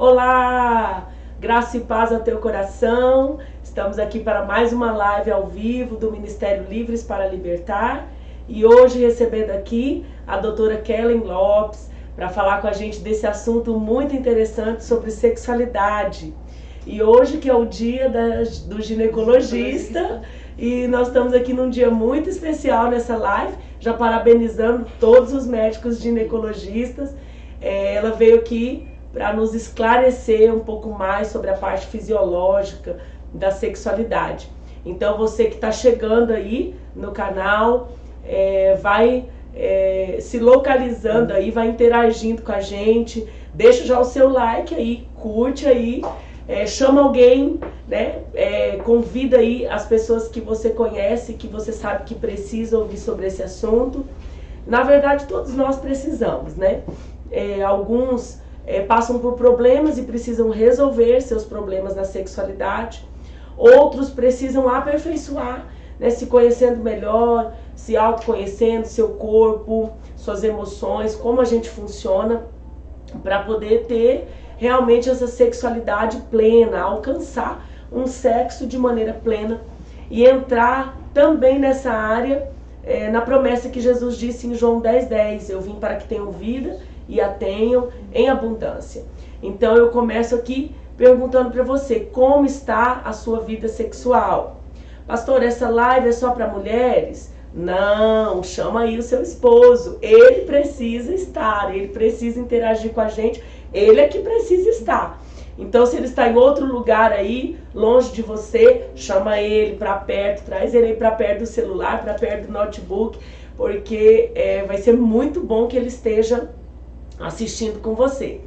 Olá, graça e paz ao teu coração. Estamos aqui para mais uma live ao vivo do Ministério Livres para Libertar. E hoje recebendo aqui a doutora Kellen Lopes para falar com a gente desse assunto muito interessante sobre sexualidade. E hoje que é o dia do ginecologista e nós estamos aqui num dia muito especial nessa live, já parabenizando todos os médicos ginecologistas. Ela veio aqui para nos esclarecer um pouco mais sobre a parte fisiológica da sexualidade. Então você que está chegando aí no canal, vai se localizando aí, vai interagindo com a gente, deixa já o seu like aí, curte aí, chama alguém, né? Convida aí as pessoas que você conhece, que você sabe que precisam ouvir sobre esse assunto. Na verdade, todos nós precisamos, né? Alguns passam por problemas e precisam resolver seus problemas na sexualidade. Outros precisam aperfeiçoar, né, se conhecendo melhor, se autoconhecendo, seu corpo, suas emoções, como a gente funciona, para poder ter realmente essa sexualidade plena, alcançar um sexo de maneira plena e entrar também nessa área, na promessa que Jesus disse em João 10:10, eu vim para que tenham vida e a tenham em abundância. Então eu começo aqui perguntando para você, como está a sua vida sexual? Pastor, essa live é só para mulheres? Não, chama aí o seu esposo, ele precisa estar, ele precisa interagir com a gente, ele é que precisa estar. Então se ele está em outro lugar aí, longe de você, chama ele para perto, traz ele aí para perto do celular, para perto do notebook, porque vai ser muito bom que ele esteja assistindo com você.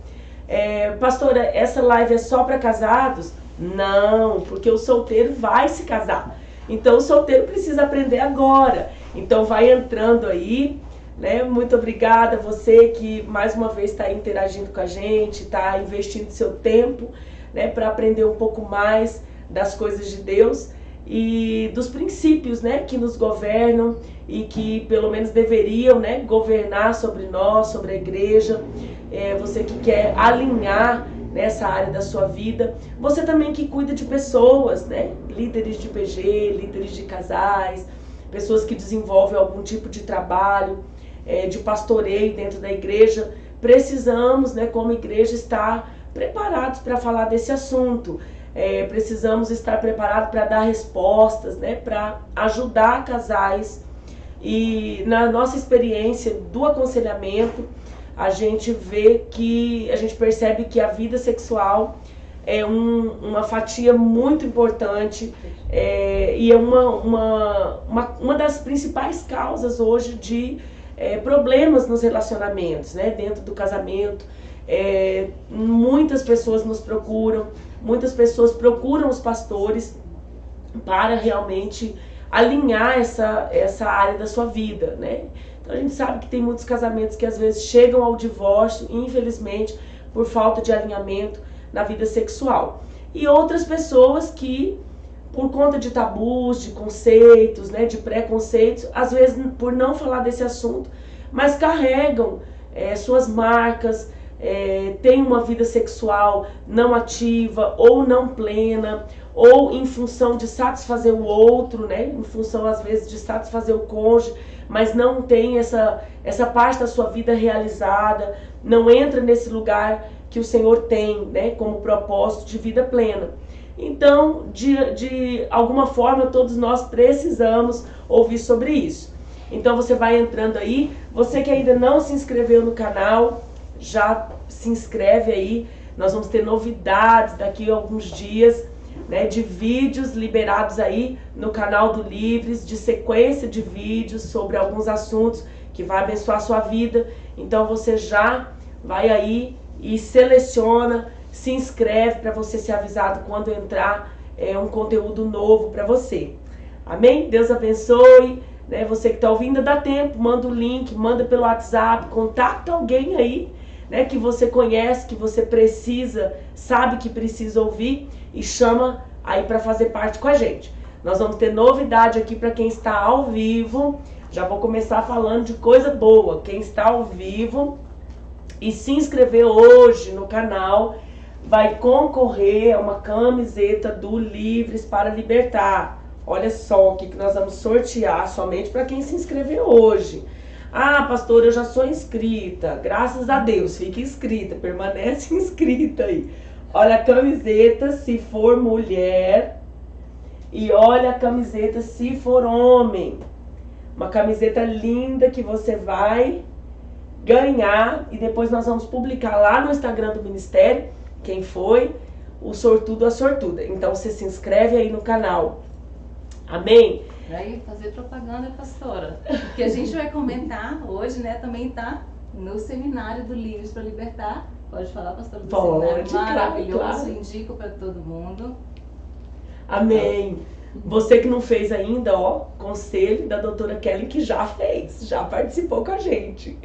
Pastora, essa live é só para casados? Não, porque o solteiro vai se casar. Então o solteiro precisa aprender agora. Então vai entrando aí, né? Muito obrigada a você que mais uma vez está interagindo com a gente, está investindo seu tempo, né, para aprender um pouco mais das coisas de Deus e dos princípios, né, que nos governam e que pelo menos deveriam, né, governar sobre nós, sobre a igreja. Você que quer alinhar nessa área da sua vida, você também que cuida de pessoas, né, líderes de PG, líderes de casais, pessoas que desenvolvem algum tipo de trabalho, de pastoreio dentro da igreja. Precisamos, né, como igreja, estar preparados para falar desse assunto. Precisamos estar preparados para dar respostas, né, para ajudar casais. E na nossa experiência do aconselhamento, a gente percebe que a vida sexual é uma fatia muito importante e é uma das principais causas hoje de problemas nos relacionamentos, né, dentro do casamento. Muitas pessoas nos procuram, muitas pessoas procuram os pastores para realmente alinhar essa área da sua vida, né? Então a gente sabe que tem muitos casamentos que às vezes chegam ao divórcio, infelizmente, por falta de alinhamento na vida sexual. E outras pessoas que, por conta de tabus, de conceitos, né, de preconceitos, às vezes por não falar desse assunto, mas carregam suas marcas, têm uma vida sexual não ativa ou não plena, ou em função de satisfazer o outro, né, em função às vezes de satisfazer o cônjuge, mas não tem essa parte da sua vida realizada, não entra nesse lugar que o Senhor tem, né, como propósito de vida plena. Então, de alguma forma, todos nós precisamos ouvir sobre isso. Então você vai entrando aí, você que ainda não se inscreveu no canal, já se inscreve aí, nós vamos ter novidades daqui a alguns dias, né, de vídeos liberados aí no canal do Livres, de sequência de vídeos sobre alguns assuntos que vai abençoar a sua vida. Então você já vai aí e seleciona, se inscreve para você ser avisado quando entrar um conteúdo novo para você. Amém? Deus abençoe, né? Você que está ouvindo, dá tempo, manda o link, manda pelo WhatsApp, contacta alguém aí, né, que você conhece, que você precisa, sabe que precisa ouvir e chama aí para fazer parte com a gente. Nós vamos ter novidade aqui para quem está ao vivo. Já vou começar falando de coisa boa. Quem está ao vivo e se inscrever hoje no canal vai concorrer a uma camiseta do Livres para Libertar. Olha só o que nós vamos sortear somente para quem se inscrever hoje. Ah, pastor, eu já sou inscrita. Graças a Deus, fique inscrita, permanece inscrita aí. Olha a camiseta se for mulher e olha a camiseta se for homem. Uma camiseta linda que você vai ganhar e depois nós vamos publicar lá no Instagram do Ministério quem foi o sortudo, a sortuda. Então você se inscreve aí no canal. Amém? Aí fazer propaganda, pastora. Que a gente vai comentar hoje, né? Também tá no seminário do Livres para Libertar. Pode falar, pastora, do seminário maravilhoso, claro. Indico para todo mundo. Amém. Você que não fez ainda, ó, conselho da doutora Kelly que já fez, já participou com a gente.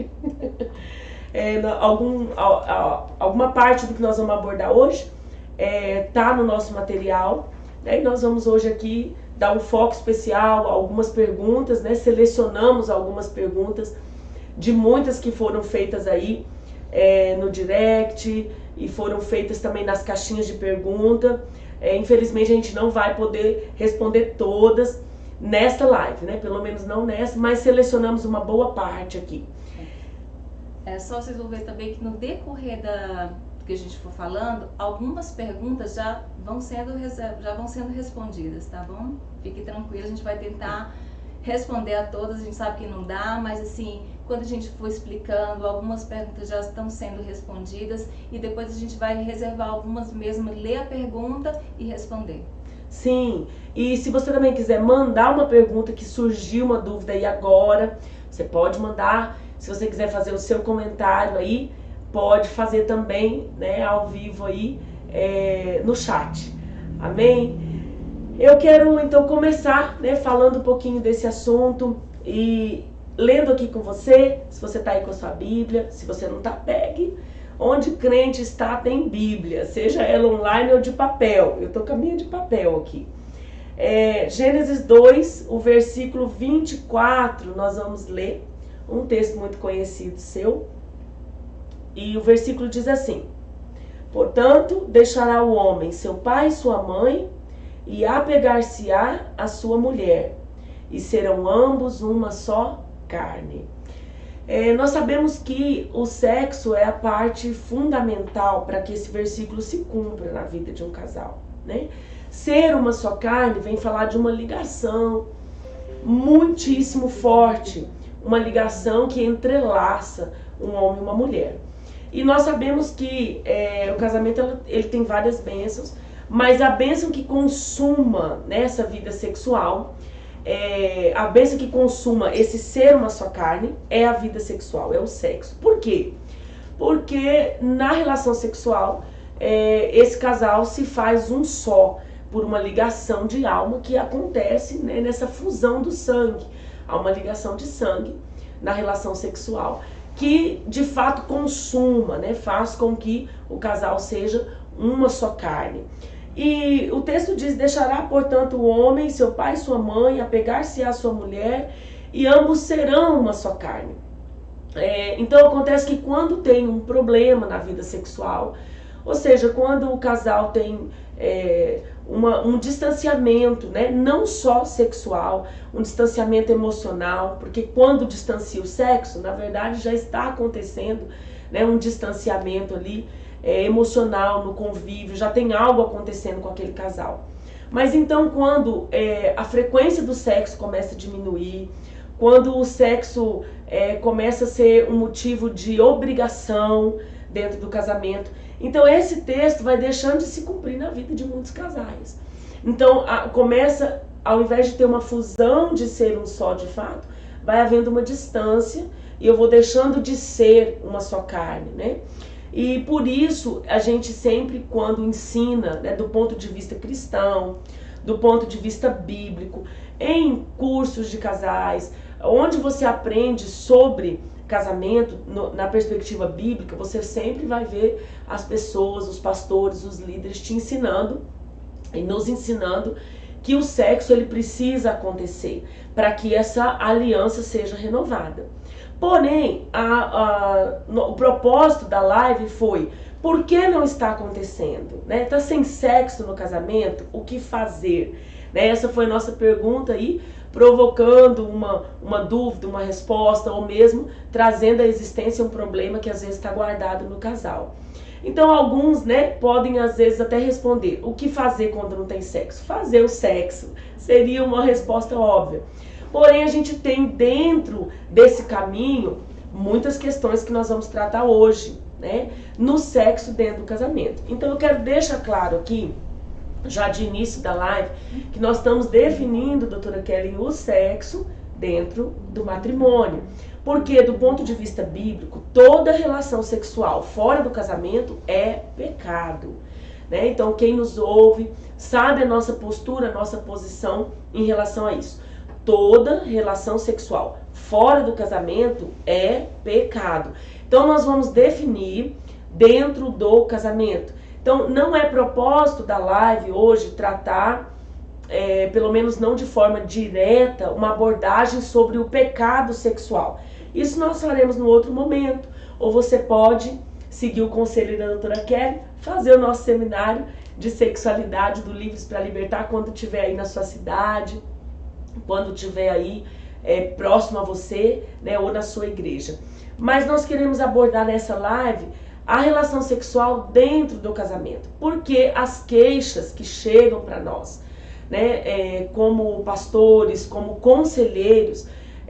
Alguma parte do que nós vamos abordar hoje tá no nosso material, né? E nós vamos hoje aqui dar um foco especial, algumas perguntas, né? Selecionamos algumas perguntas de muitas que foram feitas aí no direct e foram feitas também nas caixinhas de pergunta. Infelizmente a gente não vai poder responder todas nesta live, né? Pelo menos não nessa, mas selecionamos uma boa parte aqui. É só vocês vão ver também que no decorrer do que a gente for falando, algumas perguntas já vão sendo respondidas, tá bom? Fique tranquilo, a gente vai tentar responder a todas, a gente sabe que não dá, mas assim, quando a gente for explicando, algumas perguntas já estão sendo respondidas e depois a gente vai reservar algumas mesmo, ler a pergunta e responder. Sim, e se você também quiser mandar uma pergunta que surgiu uma dúvida aí agora, você pode mandar. Se você quiser fazer o seu comentário aí, pode fazer também, né, ao vivo aí no chat. Amém? Eu quero então começar, né, falando um pouquinho desse assunto e lendo aqui com você. Se você está aí com a sua Bíblia, se você não está, pegue. Onde crente está tem Bíblia, seja ela online ou de papel. Eu estou com a minha de papel aqui. Gênesis 2, o versículo 24, nós vamos ler. Um texto muito conhecido seu. E o versículo diz assim: portanto, deixará o homem seu pai e sua mãe, e apegar-se-á a sua mulher, e serão ambos uma só carne. Nós sabemos que o sexo é a parte fundamental para que esse versículo se cumpra na vida de um casal, né? Ser uma só carne vem falar de uma ligação muitíssimo forte, uma ligação que entrelaça um homem e uma mulher. E nós sabemos que o casamento ele tem várias bênçãos, mas a bênção que consuma nessa vida sexual, a bênção que consuma esse ser uma só carne é a vida sexual, é o sexo. Por quê? Porque na relação sexual, esse casal se faz um só, por uma ligação de alma que acontece, né, nessa fusão do sangue. Há uma ligação de sangue na relação sexual que de fato consuma, né, faz com que o casal seja uma só carne. E o texto diz: deixará, portanto, o homem, seu pai e sua mãe, apegar-se à sua mulher, e ambos serão uma só carne. Então acontece que quando tem um problema na vida sexual, ou seja, quando o casal tem um distanciamento, né, não só sexual, um distanciamento emocional, porque quando distancia o sexo, na verdade já está acontecendo, né, um distanciamento ali emocional no convívio, já tem algo acontecendo com aquele casal. Mas então quando a frequência do sexo começa a diminuir, quando o sexo começa a ser um motivo de obrigação dentro do casamento, então esse texto vai deixando de se cumprir na vida de muitos casais. Então começa, ao invés de ter uma fusão de ser um só de fato, vai havendo uma distância e eu vou deixando de ser uma só carne, né? E por isso a gente sempre, quando ensina, né, do ponto de vista cristão, do ponto de vista bíblico, em cursos de casais, onde você aprende sobre casamento na perspectiva bíblica, você sempre vai ver as pessoas, os pastores, os líderes te ensinando e nos ensinando que o sexo ele precisa acontecer para que essa aliança seja renovada. Porém, o propósito da live foi Por que não está acontecendo? Está sem sexo no casamento? O que fazer? Essa foi a nossa pergunta aí, provocando uma dúvida, uma resposta, ou mesmo trazendo à existência um problema que às vezes está guardado no casal. Então alguns podem às vezes até responder, o que fazer quando não tem sexo? Fazer o sexo seria uma resposta óbvia. Porém a gente tem dentro desse caminho muitas questões que nós vamos tratar hoje, no sexo dentro do casamento. Então eu quero deixar claro aqui, já de início da live, que nós estamos definindo, doutora Kelly, o sexo dentro do matrimônio. Porque, do ponto de vista bíblico, toda relação sexual fora do casamento é pecado. Então, quem nos ouve sabe a nossa postura, a nossa posição em relação a isso. Toda relação sexual fora do casamento é pecado. Então, nós vamos definir dentro do casamento. Então, não é propósito da live hoje tratar, pelo menos não de forma direta, uma abordagem sobre o pecado sexual. Isso nós faremos no outro momento. Ou você pode seguir o conselho da doutora Kelly, fazer o nosso seminário de sexualidade do Livres para Libertar quando estiver aí na sua cidade, quando estiver aí próximo a você, ou na sua igreja. Mas nós queremos abordar nessa live a relação sexual dentro do casamento, porque as queixas que chegam para nós, como pastores, como conselheiros,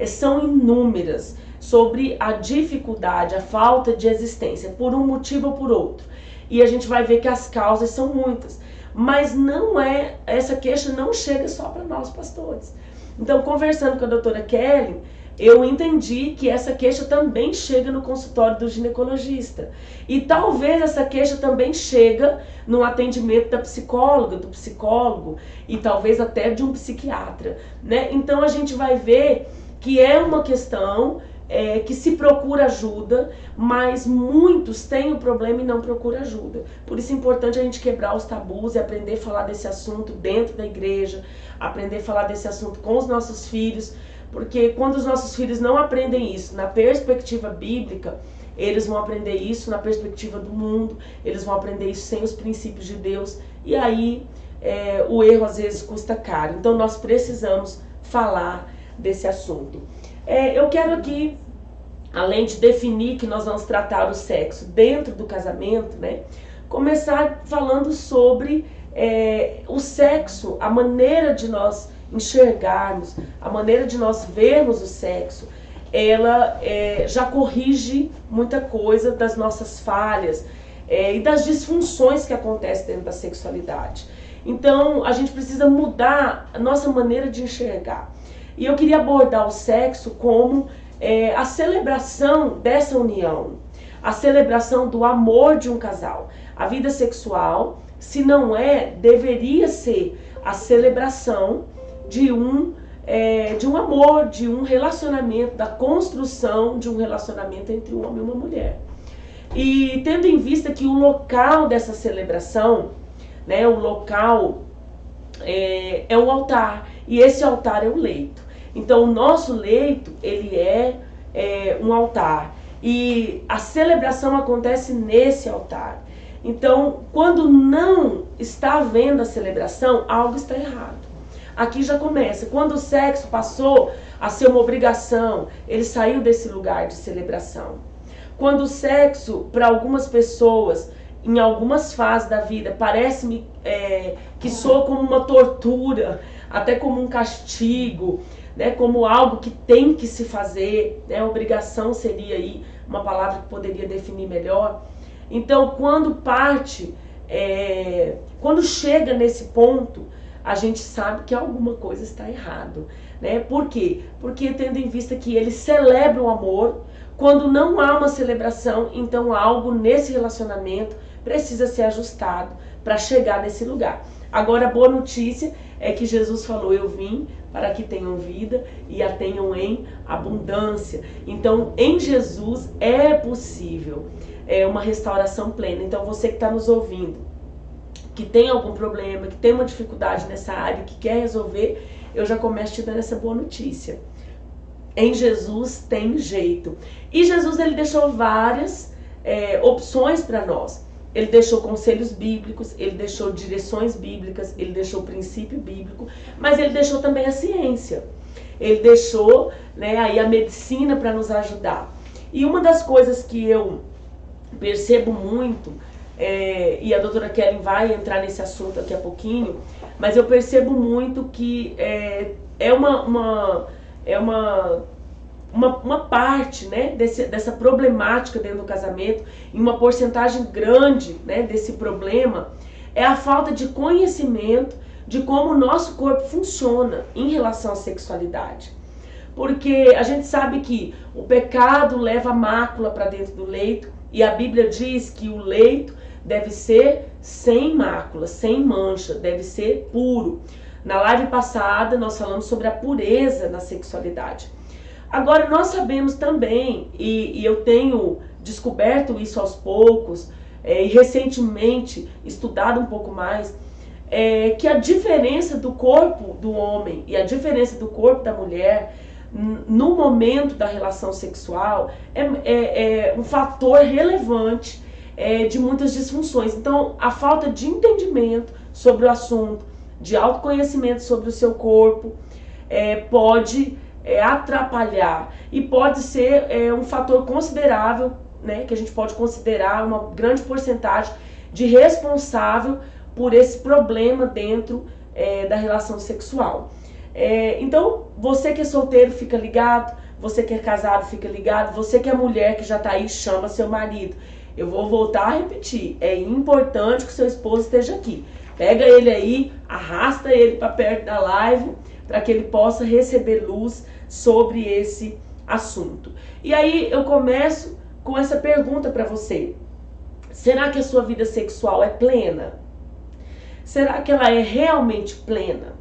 são inúmeras sobre a dificuldade, a falta de existência, por um motivo ou por outro. E a gente vai ver que as causas são muitas, mas essa queixa não chega só para nós pastores. Então, conversando com a doutora Kelly, eu entendi que essa queixa também chega no consultório do ginecologista. E talvez essa queixa também chega no atendimento da psicóloga, do psicólogo e talvez até de um psiquiatra. Então a gente vai ver que é uma questão que se procura ajuda, mas muitos têm o problema e não procuram ajuda. Por isso é importante a gente quebrar os tabus e aprender a falar desse assunto dentro da igreja, aprender a falar desse assunto com os nossos filhos, porque quando os nossos filhos não aprendem isso na perspectiva bíblica, eles vão aprender isso na perspectiva do mundo, eles vão aprender isso sem os princípios de Deus, e aí o erro às vezes custa caro. Então nós precisamos falar desse assunto. Eu quero aqui, além de definir que nós vamos tratar o sexo dentro do casamento, começar falando sobre o sexo, a maneira de nós enxergarmos, a maneira de nós vermos o sexo, ela já corrige muita coisa das nossas falhas e das disfunções que acontecem dentro da sexualidade. Então, a gente precisa mudar a nossa maneira de enxergar. E eu queria abordar o sexo como a celebração dessa união, a celebração do amor de um casal. A vida sexual, se não deveria ser a celebração de um amor, de um relacionamento, da construção de um relacionamento entre um homem e uma mulher. E tendo em vista que o local dessa celebração, o local é o altar, e esse altar é o leito. Então o nosso leito, ele é um altar, e a celebração acontece nesse altar. Então, quando não está havendo a celebração, algo está errado. Aqui já começa. Quando o sexo passou a ser uma obrigação, ele saiu desse lugar de celebração. Quando o sexo, para algumas pessoas, em algumas fases da vida, parece-me que soa como uma tortura, até como um castigo, como algo que tem que se fazer, obrigação seria aí uma palavra que poderia definir melhor. Então, quando quando chega nesse ponto, a gente sabe que alguma coisa está errado, Por quê? Porque tendo em vista que ele celebra o amor, quando não há uma celebração, então algo nesse relacionamento precisa ser ajustado para chegar nesse lugar. Agora, a boa notícia é que Jesus falou, eu vim para que tenham vida e a tenham em abundância. Então, em Jesus é possível uma restauração plena. Então, você que está nos ouvindo, que tem algum problema, que tem uma dificuldade nessa área, que quer resolver, eu já começo te dando essa boa notícia. Em Jesus tem jeito. E Jesus, ele deixou várias opções para nós. ele deixou conselhos bíblicos, ele deixou direções bíblicas, ele deixou princípio bíblico, mas ele deixou também a ciência. Ele deixou, né, aí a medicina para nos ajudar. E uma das coisas que eu percebo muito, e a doutora Kellen vai entrar nesse assunto daqui a pouquinho, mas eu percebo muito que é uma parte, né, dessa problemática dentro do casamento, e uma porcentagem grande, né, desse problema, é a falta de conhecimento de como o nosso corpo funciona em relação à sexualidade. Porque a gente sabe que o pecado leva a mácula para dentro do leito, e a Bíblia diz que o leito deve ser sem mácula, sem mancha, deve ser puro. Na live passada nós falamos sobre a pureza na sexualidade. Agora nós sabemos também, e eu tenho descoberto isso aos poucos, e recentemente estudado um pouco mais, que a diferença do corpo do homem e a diferença do corpo da mulher no momento da relação sexual é um fator relevante de muitas disfunções. Então, a falta de entendimento sobre o assunto, de autoconhecimento sobre o seu corpo, pode atrapalhar e pode ser um fator considerável, né, que a gente pode considerar uma grande porcentagem de responsável por esse problema dentro da relação sexual. Então, você que é solteiro, fica ligado. Você que é casado, fica ligado. Você que é mulher, que já tá aí, chama seu marido. Eu vou voltar a repetir. É importante que o seu esposo esteja aqui. Pega ele aí, arrasta ele para perto da live, para que ele possa receber luz sobre esse assunto. E aí eu começo com essa pergunta para você. Será que a sua vida sexual é plena? Será que ela é realmente plena?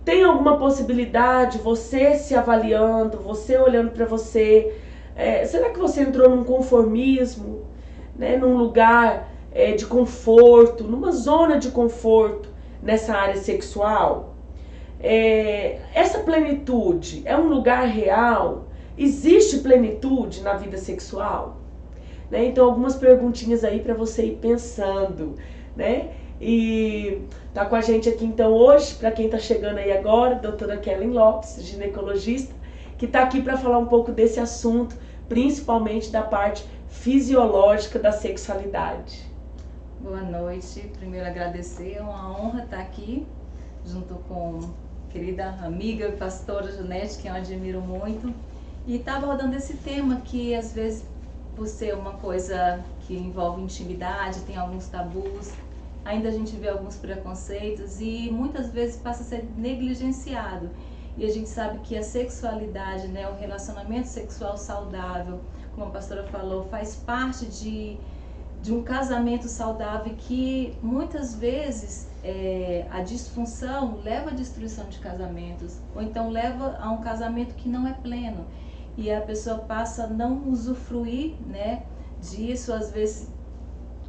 Tem alguma possibilidade, você se avaliando, você olhando para você, será que você entrou num conformismo, né, num lugar de conforto, numa zona de conforto nessa área sexual? Essa plenitude é um lugar real? Existe plenitude na vida sexual? Né? Então, algumas perguntinhas aí para você ir pensando, né? E tá com a gente aqui então hoje, para quem tá chegando aí agora, a doutora Kellen Lopes, ginecologista, que tá aqui para falar um pouco desse assunto, principalmente da parte fisiológica da sexualidade. Boa noite, primeiro agradecer, é uma honra estar aqui, junto com a querida amiga e pastora Janete, que eu admiro muito, e tá abordando esse tema que às vezes, por ser uma coisa que envolve intimidade, tem alguns tabus, ainda a gente vê alguns preconceitos e muitas vezes passa a ser negligenciado. E a gente sabe que a sexualidade, né, o relacionamento sexual saudável, como a pastora falou, faz parte de um casamento saudável, que muitas vezes a disfunção leva à destruição de casamentos, ou então leva a um casamento que não é pleno. E a pessoa passa a não usufruir, né, disso, às vezes,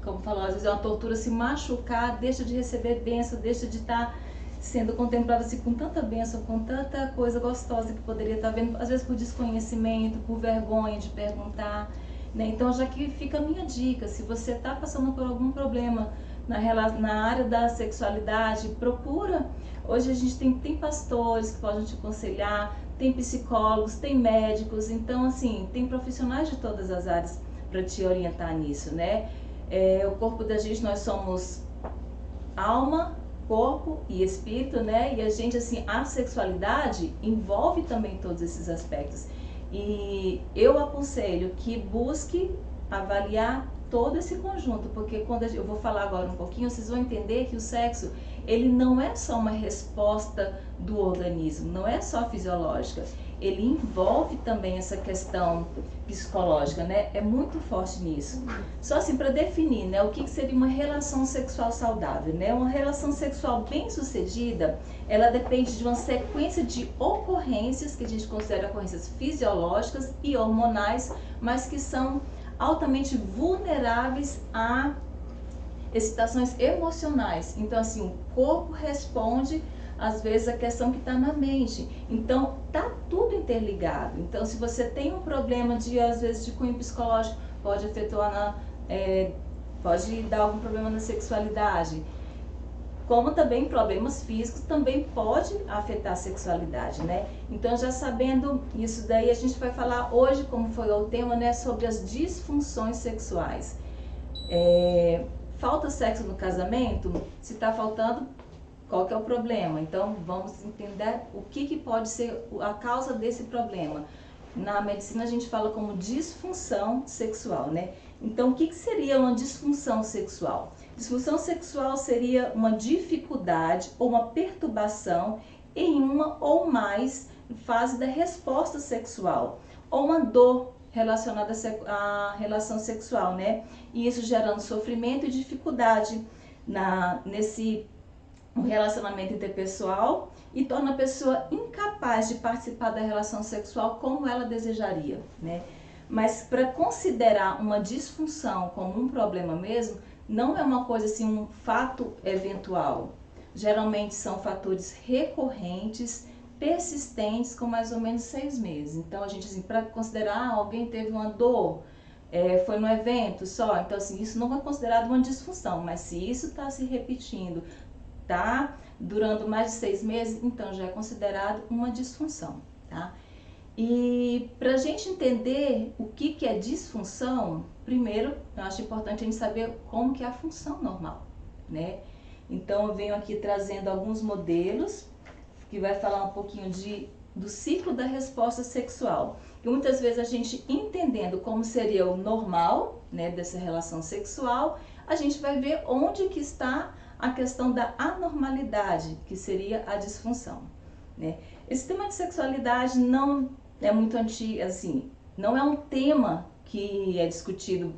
como falou, às vezes é uma tortura se machucar, deixa de receber bênção, deixa de estar sendo contemplado assim, com tanta bênção, com tanta coisa gostosa que poderia estar vendo, às vezes por desconhecimento, por vergonha de perguntar, né? Então, já que fica a minha dica, se você está passando por algum problema na área da sexualidade, procura. Hoje a gente tem pastores que podem te aconselhar, tem psicólogos, tem médicos, então assim, tem profissionais de todas as áreas para te orientar nisso, né? O corpo da gente, nós somos alma, corpo e espírito, né? E a gente, assim, a sexualidade envolve também todos esses aspectos. E eu aconselho que busque avaliar todo esse conjunto, porque quando eu vou falar agora um pouquinho, vocês vão entender que o sexo, ele não é só uma resposta do organismo, não é só fisiológica. Ele envolve também essa questão psicológica, né? É muito forte nisso. Só assim, para definir, né, o que seria uma relação sexual saudável, né? Uma relação sexual bem-sucedida, ela depende de uma sequência de ocorrências, que a gente considera ocorrências fisiológicas e hormonais, mas que são altamente vulneráveis a excitações emocionais. Então, assim, o corpo responde às vezes a questão que está na mente. Então, tá tudo interligado. Então, se você tem um problema de, às vezes, de cunho psicológico, pode efetuar pode dar algum problema na sexualidade. Como também problemas físicos também pode afetar a sexualidade, né? Então, já sabendo isso daí, a gente vai falar hoje, como foi o tema, né, sobre as disfunções sexuais. Falta sexo no casamento? Se está faltando, qual que é o problema? Então, vamos entender o que pode ser a causa desse problema. Na medicina, a gente fala como disfunção sexual, né? Então, o que seria uma disfunção sexual? Disfunção sexual seria uma dificuldade ou uma perturbação em uma ou mais fase da resposta sexual, ou uma dor relacionada à relação sexual, né? E isso gerando sofrimento e dificuldade nesse relacionamento interpessoal e torna a pessoa incapaz de participar da relação sexual como ela desejaria, né? Mas para considerar uma disfunção como um problema mesmo, não é uma coisa assim, um fato eventual. Geralmente são fatores recorrentes, persistentes, com mais ou menos 6 meses. Então, a gente, assim, para considerar, alguém teve uma dor, foi no evento só, então assim, isso não é considerado uma disfunção, mas se isso está se repetindo, tá durando mais de 6 meses, então já é considerado uma disfunção, tá? E para a gente entender o que é disfunção, primeiro eu acho importante a gente saber como que é a função normal, né? Então eu venho aqui trazendo alguns modelos que vai falar um pouquinho do ciclo da resposta sexual. E muitas vezes a gente entendendo como seria o normal, né, dessa relação sexual, a gente vai ver onde que está a questão da anormalidade, que seria a disfunção, né? Esse tema de sexualidade não é muito antigo, assim, não é um tema que é discutido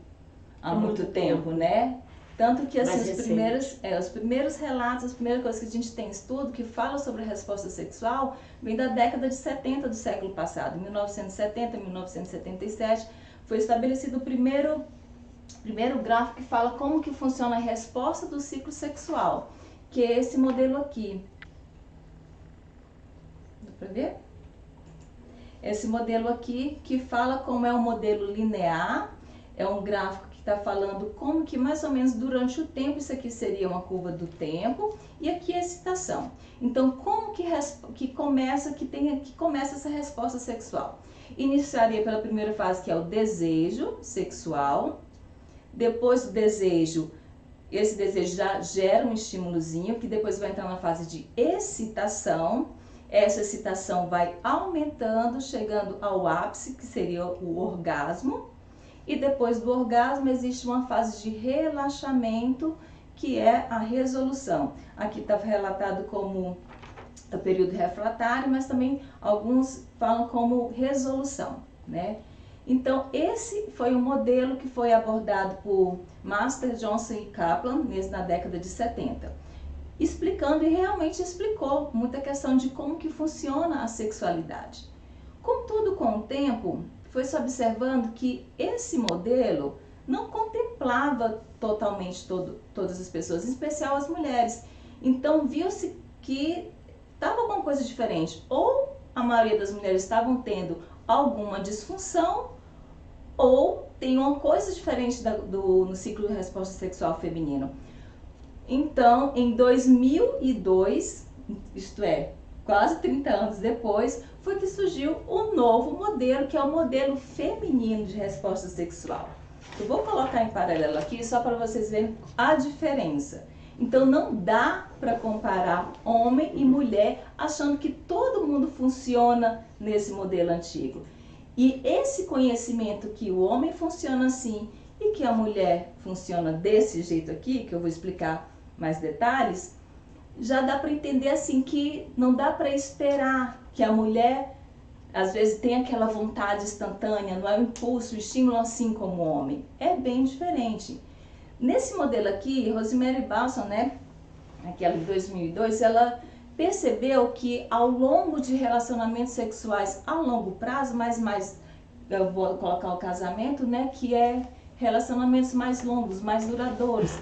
há muito tempo, né? Tanto que assim, os primeiros relatos, as primeiras coisas que a gente tem estudo que fala sobre a resposta sexual vem da década de 70 do século passado. Em 1970, 1977, foi estabelecido o primeiro gráfico que fala como que funciona a resposta do ciclo sexual, que é esse modelo aqui. Dá para ver? Esse modelo aqui que fala como é um modelo linear, é um gráfico que está falando como que mais ou menos durante o tempo, isso aqui seria uma curva do tempo, e aqui é a excitação. Então, como que começa essa resposta sexual? Iniciaria pela primeira fase, que é o desejo sexual. Depois do desejo, esse desejo já gera um estímulozinho, que depois vai entrar na fase de excitação. Essa excitação vai aumentando, chegando ao ápice, que seria o orgasmo. E depois do orgasmo existe uma fase de relaxamento, que é a resolução. Aqui está relatado como o período refratário, mas também alguns falam como resolução, né? Então, esse foi um modelo que foi abordado por Master, Johnson e Kaplan na década de 70. Explicando, e realmente explicou muita questão de como que funciona a sexualidade. Contudo, com o tempo, foi se observando que esse modelo não contemplava totalmente todas as pessoas, em especial as mulheres. Então, viu-se que estava alguma coisa diferente. Ou a maioria das mulheres estavam tendo alguma disfunção, ou tem uma coisa diferente no ciclo de resposta sexual feminino. Então, em 2002, isto é, quase 30 anos depois, foi que surgiu o novo modelo, que é o modelo feminino de resposta sexual. Eu vou colocar em paralelo aqui só para vocês verem a diferença. Então, não dá para comparar homem e mulher achando que todo mundo funciona nesse modelo antigo. E esse conhecimento que o homem funciona assim e que a mulher funciona desse jeito aqui, que eu vou explicar mais detalhes, já dá para entender assim que não dá para esperar que a mulher às vezes tenha aquela vontade instantânea, não é um impulso, um estímulo assim como o homem. É bem diferente. Nesse modelo aqui, Rosemary Balson, né, aquela de 2002, ela percebeu que ao longo de relacionamentos sexuais a longo prazo, mas eu vou colocar o casamento, né, que é relacionamentos mais longos, mais duradouros.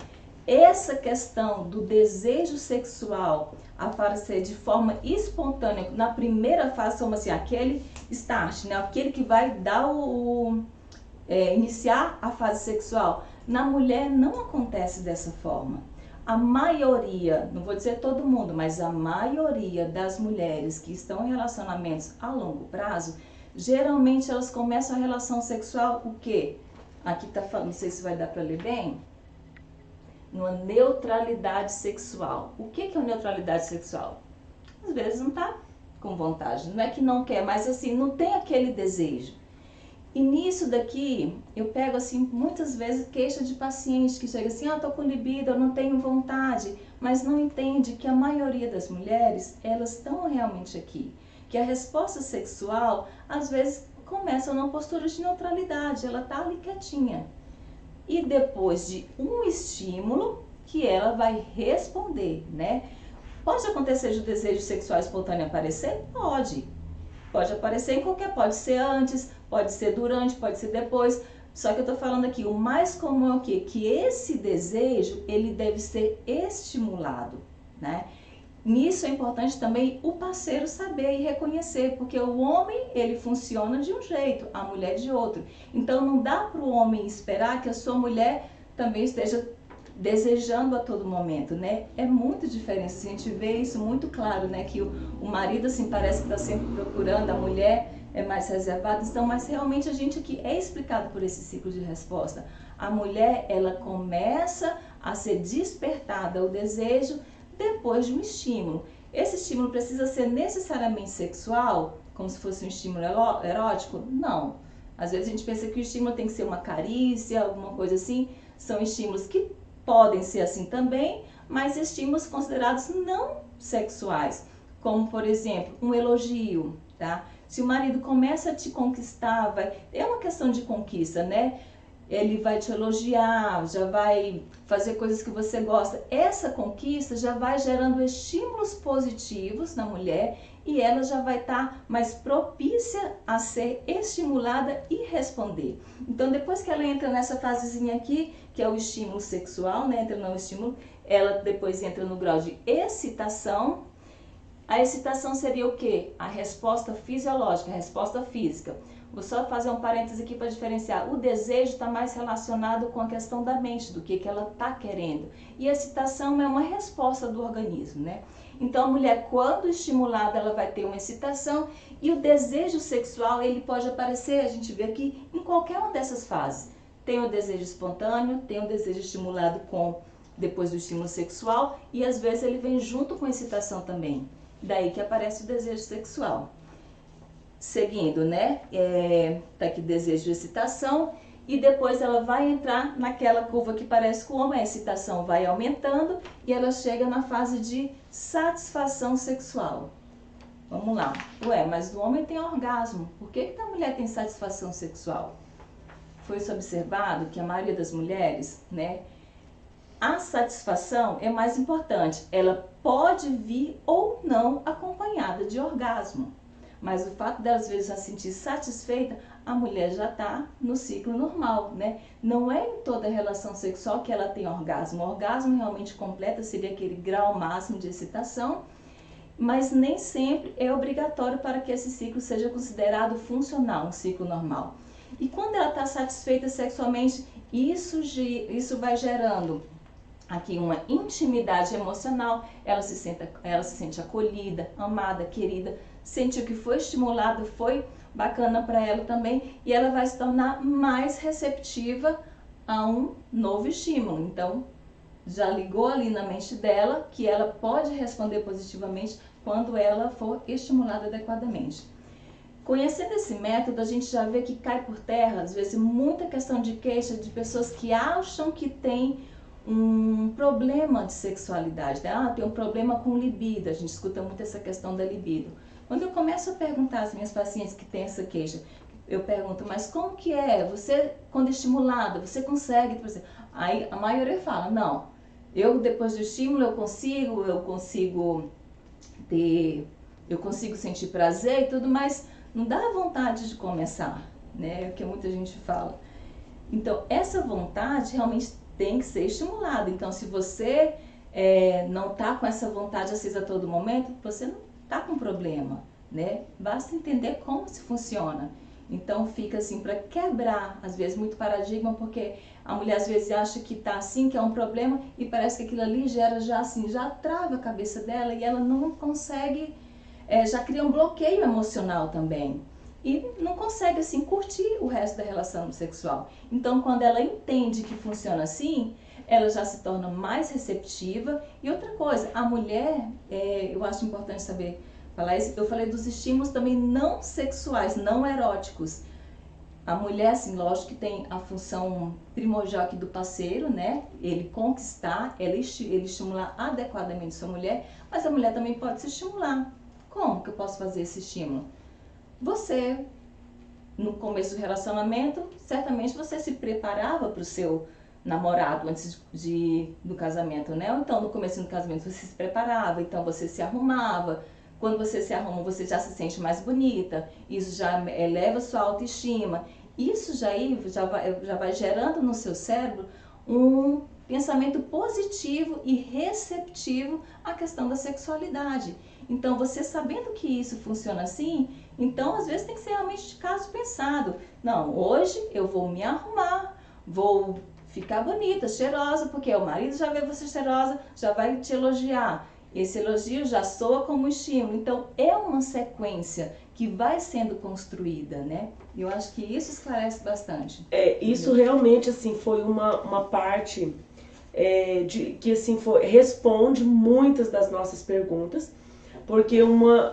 Essa questão do desejo sexual aparecer de forma espontânea, na primeira fase, como assim, aquele start, né, aquele que vai dar iniciar a fase sexual. Na mulher não acontece dessa forma. A maioria, não vou dizer todo mundo, mas a maioria das mulheres que estão em relacionamentos a longo prazo, geralmente elas começam a relação sexual, o quê? Aqui tá falando, não sei se vai dar para ler bem, numa neutralidade sexual. O que é a neutralidade sexual? Às vezes não tá com vontade, não é que não quer, mas assim, não tem aquele desejo. E nisso daqui, eu pego assim, muitas vezes queixa de paciente que chega assim, tô com libido, eu não tenho vontade, mas não entende que a maioria das mulheres, elas estão realmente aqui. Que a resposta sexual, às vezes, começa numa postura de neutralidade, ela tá ali quietinha. E depois de um estímulo, que ela vai responder, né? Pode acontecer de o desejo sexual espontâneo aparecer? Pode. Pode aparecer em qualquer, pode ser antes, pode ser durante, pode ser depois. Só que eu tô falando aqui, o mais comum é o quê? Que esse desejo, ele deve ser estimulado, né? Nisso é importante também o parceiro saber e reconhecer, porque o homem, ele funciona de um jeito, a mulher de outro. Então não dá para o homem esperar que a sua mulher também esteja desejando a todo momento, né? É muito diferente, a gente vê isso muito claro, né? Que o marido, assim, parece que está sempre procurando, a mulher é mais reservada, então, mas realmente a gente aqui é explicado por esse ciclo de resposta. A mulher, ela começa a ser despertada ao desejo depois de um estímulo. Esse estímulo precisa ser necessariamente sexual, como se fosse um estímulo erótico? Não. Às vezes a gente pensa que o estímulo tem que ser uma carícia, alguma coisa assim. São estímulos que podem ser assim também, mas estímulos considerados não sexuais, como por exemplo, um elogio, tá? Se o marido começa a te conquistar, é uma questão de conquista, né? Ele vai te elogiar, já vai fazer coisas que você gosta. Essa conquista já vai gerando estímulos positivos na mulher e ela já vai estar mais propícia a ser estimulada e responder. Então, depois que ela entra nessa fasezinha aqui, que é o estímulo sexual, né? Entra no estímulo, ela depois entra no grau de excitação. A excitação seria o quê? A resposta fisiológica, a resposta física. Vou só fazer um parêntese aqui para diferenciar. O desejo está mais relacionado com a questão da mente, do que ela está querendo. E a excitação é uma resposta do organismo, né? Então a mulher, quando estimulada, ela vai ter uma excitação e o desejo sexual, ele pode aparecer, a gente vê aqui, em qualquer uma dessas fases. Tem o desejo espontâneo, tem o desejo estimulado depois do estímulo sexual e às vezes ele vem junto com a excitação também. Daí que aparece o desejo sexual. Seguindo, né? Tá aqui desejo de excitação e depois ela vai entrar naquela curva que parece com o homem, a excitação vai aumentando e ela chega na fase de satisfação sexual. Vamos lá. Ué, mas o homem tem orgasmo, por que a mulher tem satisfação sexual? Foi-se observado que a maioria das mulheres, né? A satisfação é mais importante, ela pode vir ou não acompanhada de orgasmo. Mas o fato dela às vezes já se sentir satisfeita, a mulher já está no ciclo normal, né? Não é em toda relação sexual que ela tem orgasmo. O orgasmo realmente completa seria aquele grau máximo de excitação, mas nem sempre é obrigatório para que esse ciclo seja considerado funcional, um ciclo normal. E quando ela está satisfeita sexualmente, isso vai gerando aqui uma intimidade emocional, ela se sente acolhida, amada, querida, sentiu que foi estimulada, foi bacana para ela também e ela vai se tornar mais receptiva a um novo estímulo. Então, já ligou ali na mente dela que ela pode responder positivamente quando ela for estimulada adequadamente. Conhecendo esse método, a gente já vê que cai por terra, às vezes, muita questão de queixa de pessoas que acham que tem um problema de sexualidade, né? Tem um problema com libido, a gente escuta muito essa questão da libido. Quando eu começo a perguntar às minhas pacientes que têm essa queixa, eu pergunto, mas como que é? Você, quando estimulada, você consegue? Aí a maioria fala, não, eu depois do estímulo eu consigo sentir prazer e tudo, mas não dá vontade de começar, né? É o que muita gente fala. Então, essa vontade realmente tem que ser estimulada. Então, se você não está com essa vontade acesa a todo momento, você não está com problema, né? Basta entender como se funciona. Então fica assim, para quebrar, às vezes, muito paradigma, porque a mulher às vezes acha que tá assim, que é um problema, e parece que aquilo ali gera já assim, já trava a cabeça dela e ela não consegue, já cria um bloqueio emocional também. E não consegue assim curtir o resto da relação sexual. Então quando ela entende que funciona assim, ela já se torna mais receptiva. E outra coisa, a mulher, eu acho importante saber falar isso, eu falei dos estímulos também não sexuais, não eróticos. A mulher, assim, lógico que tem a função primordial aqui do parceiro, né? Ele conquistar, ele estimular adequadamente sua mulher, mas a mulher também pode se estimular. Como que eu posso fazer esse estímulo? Você, no começo do relacionamento, certamente você se preparava para o seu namorado antes do casamento, né? Ou então no começo do casamento você se preparava, então você se arrumava. Quando você se arruma, você já se sente mais bonita, isso já eleva sua autoestima. Isso já vai gerando no seu cérebro um pensamento positivo e receptivo à questão da sexualidade. Então, você sabendo que isso funciona assim, então às vezes tem que ser realmente de caso pensado. Não, hoje eu vou me arrumar, vou ficar bonita, cheirosa, porque o marido já vê você cheirosa, já vai te elogiar. Esse elogio já soa como estímulo. Então, é uma sequência que vai sendo construída, né? E eu acho que isso esclarece bastante. Isso realmente, assim, foi uma parte que, assim, responde muitas das nossas perguntas, porque uma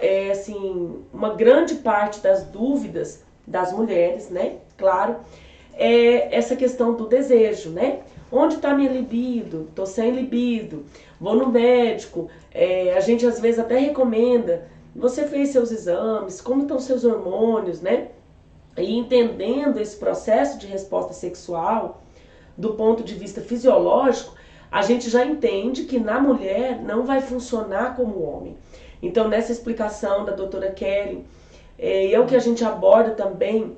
grande parte das dúvidas das mulheres, né, claro, é essa questão do desejo, né? Onde está minha libido? Tô sem libido. Vou no médico. A gente às vezes até recomenda. Você fez seus exames? Como estão seus hormônios, né? E entendendo esse processo de resposta sexual do ponto de vista fisiológico, a gente já entende que na mulher não vai funcionar como o homem. Então, nessa explicação da doutora Kelly, é o que a gente aborda também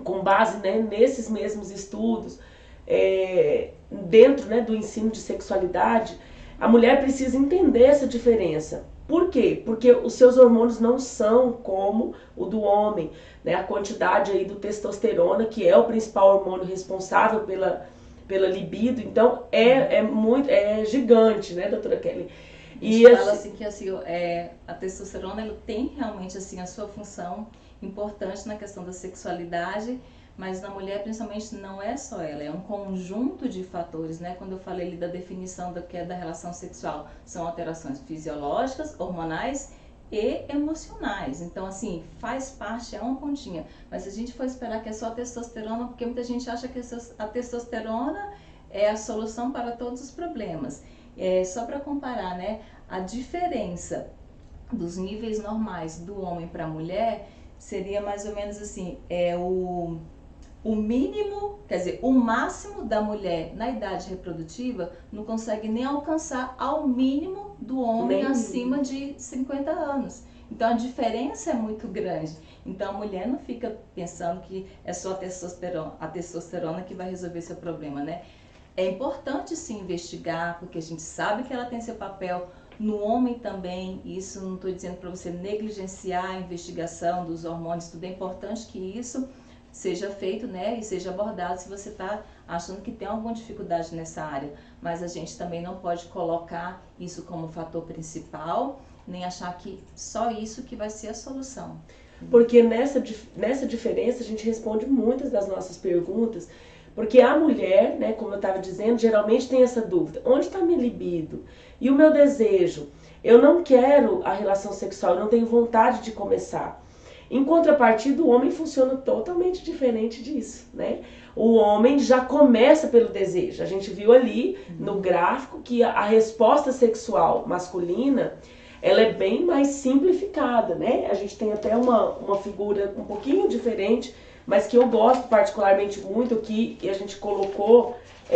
com base, né, nesses mesmos estudos, dentro, né, do ensino de sexualidade, a mulher precisa entender essa diferença. Por quê? Porque os seus hormônios não são como o do homem, né? A quantidade aí do testosterona, que é o principal hormônio responsável pela libido, então é gigante, né, doutora Kelly? E a gente fala assim que assim, a testosterona ela tem realmente assim a sua função importante na questão da sexualidade, mas na mulher principalmente não é só ela, é um conjunto de fatores, né? Quando eu falei ali da definição do que é da relação sexual, são alterações fisiológicas, hormonais e emocionais. Então assim, faz parte, é uma pontinha. Mas se a gente for esperar que é só a testosterona, porque muita gente acha que a testosterona é a solução para todos os problemas. Só para comparar, né? A diferença dos níveis normais do homem para a mulher seria mais ou menos assim, o mínimo, quer dizer, o máximo da mulher na idade reprodutiva não consegue nem alcançar ao mínimo do homem acima de 50 anos. Então a diferença é muito grande. Então a mulher não fica pensando que é só a testosterona que vai resolver seu problema, né? É importante se investigar, porque a gente sabe que ela tem seu papel, no homem também. Isso não estou dizendo para você negligenciar a investigação dos hormônios, tudo é importante que isso seja feito, né, e seja abordado se você está achando que tem alguma dificuldade nessa área. Mas a gente também não pode colocar isso como fator principal, nem achar que só isso que vai ser a solução. Porque nessa diferença a gente responde muitas das nossas perguntas. Porque a mulher, né, como eu estava dizendo, geralmente tem essa dúvida. Onde está minha libido? E o meu desejo? Eu não quero a relação sexual, eu não tenho vontade de começar. Em contrapartida, o homem funciona totalmente diferente disso, né? O homem já começa pelo desejo. A gente viu ali no gráfico que a resposta sexual masculina, ela é bem mais simplificada, né? A gente tem até uma figura um pouquinho diferente, mas que eu gosto particularmente muito, que a gente colocou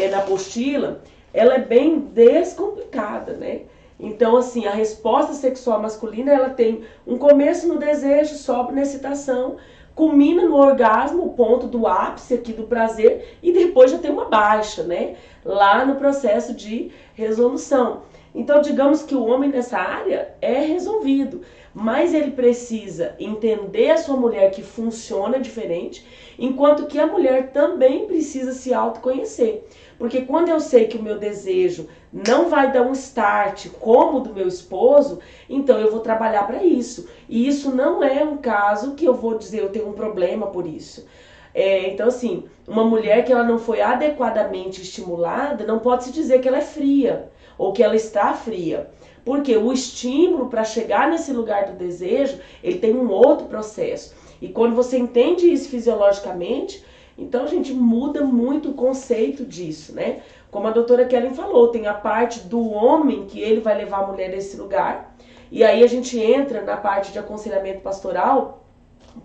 na apostila, ela é bem descomplicada, né? Então, assim, a resposta sexual masculina, ela tem um começo no desejo, sobe na excitação, culmina no orgasmo, o ponto do ápice aqui do prazer, e depois já tem uma baixa, né? Lá no processo de resolução. Então, digamos que o homem nessa área é resolvido. mas ele precisa entender a sua mulher que funciona diferente, enquanto que a mulher também precisa se autoconhecer. Porque quando eu sei que o meu desejo não vai dar um start como o do meu esposo, então eu vou trabalhar para isso. E isso não é um caso que eu vou dizer eu tenho um problema por isso. Então, assim, uma mulher que ela não foi adequadamente estimulada, não pode se dizer que ela é fria ou que ela está fria. Porque o estímulo para chegar nesse lugar do desejo, ele tem um outro processo. E quando você entende isso fisiologicamente, então a gente muda muito o conceito disso, né? Como a doutora Kellen falou, tem a parte do homem que ele vai levar a mulher nesse lugar. E aí a gente entra na parte de aconselhamento pastoral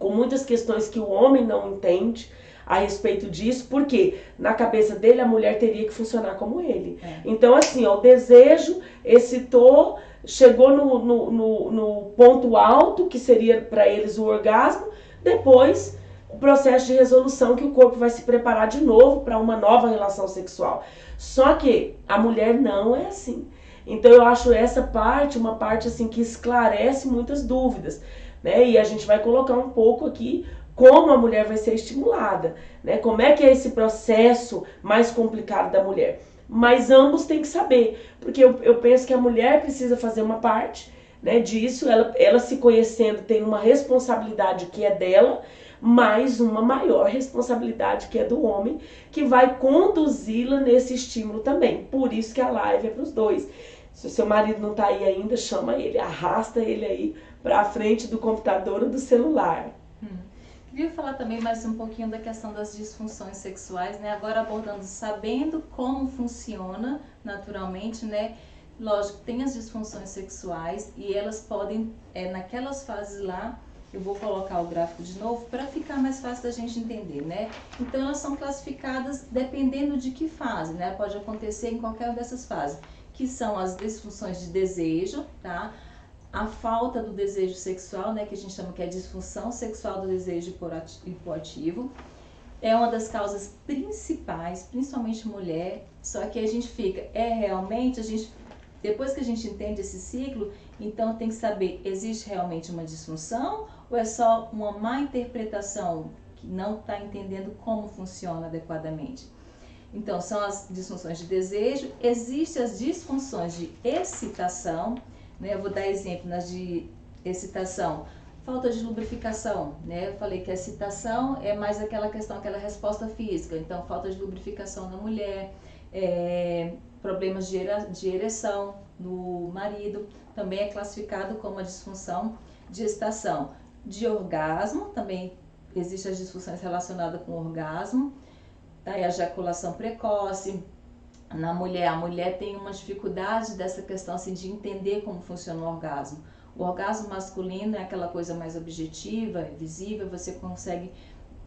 com muitas questões que o homem não entende a respeito disso, porque na cabeça dele a mulher teria que funcionar como ele. Então, assim, ó, o desejo excitou, chegou no ponto alto, que seria para eles o orgasmo, depois o processo de resolução que o corpo vai se preparar de novo para uma nova relação sexual. Só que a mulher não é assim. Então eu acho essa parte uma parte assim que esclarece muitas dúvidas, né? E a gente vai colocar um pouco aqui como a mulher vai ser estimulada, né? Como é que é esse processo mais complicado da mulher. Mas ambos têm que saber, porque eu penso que a mulher precisa fazer uma parte, né, disso, ela se conhecendo tem uma responsabilidade que é dela, mais uma maior responsabilidade que é do homem, que vai conduzi-la nesse estímulo também. Por isso que a live é para os dois. Se o seu marido não está aí ainda, chama ele, arrasta ele aí para a frente do computador ou do celular. Queria falar também mais um pouquinho da questão das disfunções sexuais, né? Agora abordando, sabendo como funciona naturalmente, né? Lógico, tem as disfunções sexuais e elas podem, naquelas fases lá, eu vou colocar o gráfico de novo para ficar mais fácil da gente entender, né? Então elas são classificadas dependendo de que fase, né? Pode acontecer em qualquer dessas fases, que são as disfunções de desejo, tá? A falta do desejo sexual, né, que a gente chama que é a disfunção sexual do desejo hipoativo, é uma das causas principais, principalmente mulher, só que a gente fica, realmente, depois que a gente entende esse ciclo, então tem que saber, existe realmente uma disfunção ou é só uma má interpretação, que não está entendendo como funciona adequadamente? Então, são as disfunções de desejo, existem as disfunções de excitação, né? Eu vou dar exemplo nas de excitação, falta de lubrificação, né? Eu falei que a excitação é mais aquela questão, aquela resposta física, então falta de lubrificação na mulher, problemas de ereção no marido, também é classificado como a disfunção de excitação. De orgasmo, também existem as disfunções relacionadas com orgasmo, tá? E a ejaculação precoce. Na mulher, a mulher tem uma dificuldade dessa questão assim, de entender como funciona o orgasmo. O orgasmo masculino é aquela coisa mais objetiva, visível, você consegue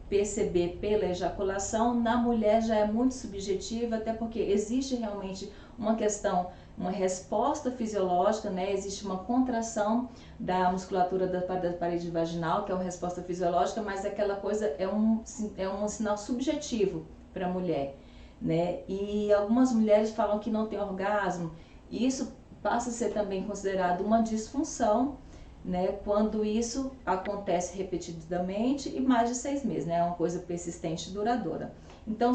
perceber pela ejaculação. Na mulher já é muito subjetiva, até porque existe realmente uma questão, uma resposta fisiológica, né? Existe uma contração da musculatura da parede vaginal, que é uma resposta fisiológica, mas aquela coisa é um sinal subjetivo para a mulher, né? E algumas mulheres falam que não tem orgasmo, e isso passa a ser também considerado uma disfunção, né? Quando isso acontece repetidamente e mais de 6 meses, né? É uma coisa persistente e duradoura. Então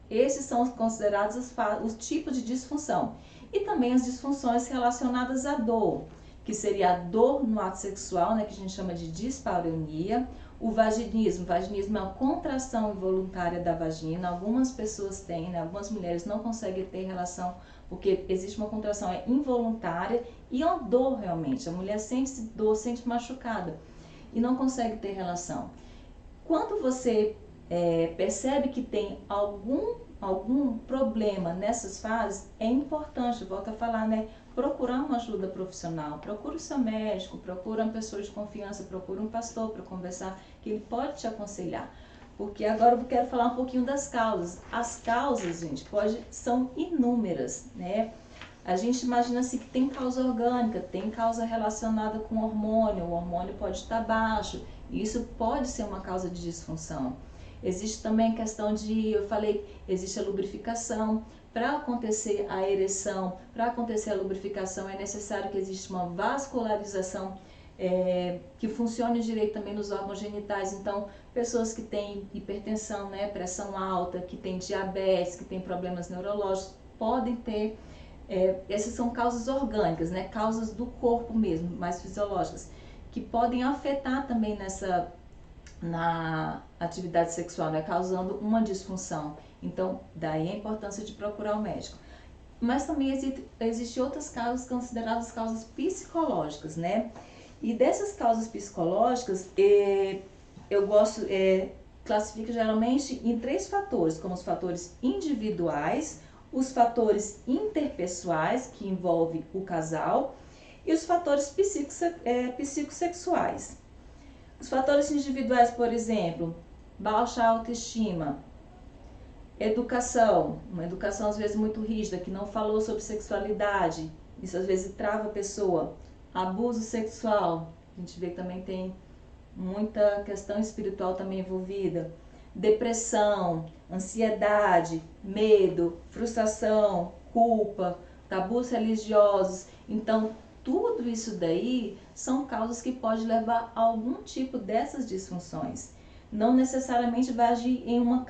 esses são considerados os tipos de disfunção. E também as disfunções relacionadas à dor, que seria a dor no ato sexual, né? Que a gente chama de dispareunia. O vaginismo é uma contração involuntária da vagina. Algumas pessoas têm, né? Algumas mulheres não conseguem ter relação porque existe uma contração involuntária e uma dor realmente. A mulher sente dor, sente machucada e não consegue ter relação. Quando você percebe que tem algum problema nessas fases, é importante, volto a falar, né? Procurar uma ajuda profissional, procura o seu médico, procura uma pessoa de confiança, procura um pastor para conversar, que ele pode te aconselhar. Porque agora eu quero falar um pouquinho das causas. As causas, gente, são inúmeras, né? A gente imagina assim que tem causa orgânica, tem causa relacionada com o hormônio pode estar baixo, e isso pode ser uma causa de disfunção. Existe também a questão de, eu falei, existe a lubrificação. Para acontecer a ereção, para acontecer a lubrificação, é necessário que exista uma vascularização que funcione direito também nos órgãos genitais. Então, pessoas que têm hipertensão, né, pressão alta, que têm diabetes, que têm problemas neurológicos, podem ter, essas são causas orgânicas, né, causas do corpo mesmo, mais fisiológicas, que podem afetar também na atividade sexual, né, causando uma disfunção. Então, daí a importância de procurar o médico. Mas também existem outras causas consideradas causas psicológicas, né? E dessas causas psicológicas, eu classifico geralmente em 3 fatores, como os fatores individuais, os fatores interpessoais, que envolvem o casal, e os fatores psicossexuais. Os fatores individuais, por exemplo, baixa autoestima, educação, uma educação às vezes muito rígida, que não falou sobre sexualidade, isso às vezes trava a pessoa. Abuso sexual, a gente vê que também tem muita questão espiritual também envolvida. Depressão, ansiedade, medo, frustração, culpa, tabus religiosos. Então, tudo isso daí são causas que podem levar a algum tipo dessas disfunções. Não necessariamente vai agir em uma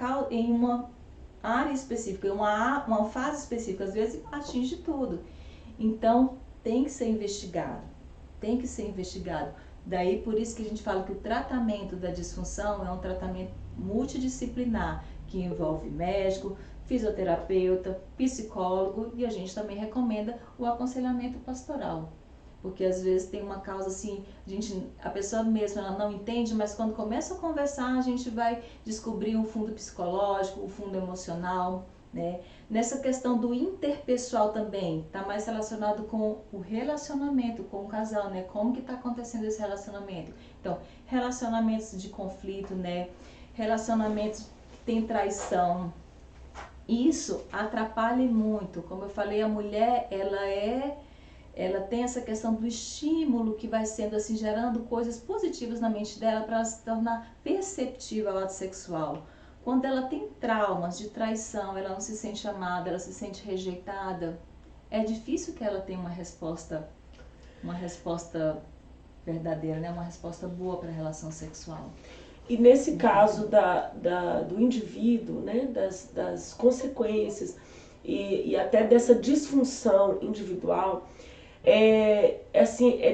área específica, em uma fase específica, às vezes atinge tudo. Então, tem que ser investigado. Daí, por isso que a gente fala que o tratamento da disfunção é um tratamento multidisciplinar, que envolve médico, fisioterapeuta, psicólogo, e a gente também recomenda o aconselhamento pastoral. Porque às vezes tem uma causa assim, a pessoa mesma ela não entende, mas quando começa a conversar, a gente vai descobrir um fundo psicológico, um fundo emocional, né? Nessa questão do interpessoal também, está mais relacionado com o relacionamento com o casal, né? Como que está acontecendo esse relacionamento? Então, relacionamentos de conflito, né? Relacionamentos que tem traição. Isso atrapalha muito. Como eu falei, a mulher, ela tem essa questão do estímulo que vai sendo assim, gerando coisas positivas na mente dela para ela se tornar perceptiva ao ato sexual. Quando ela tem traumas de traição, ela não se sente amada, ela se sente rejeitada, é difícil que ela tenha uma resposta verdadeira, né? Uma resposta boa para a relação sexual. E nesse caso do indivíduo, né? das consequências e até dessa disfunção individual, é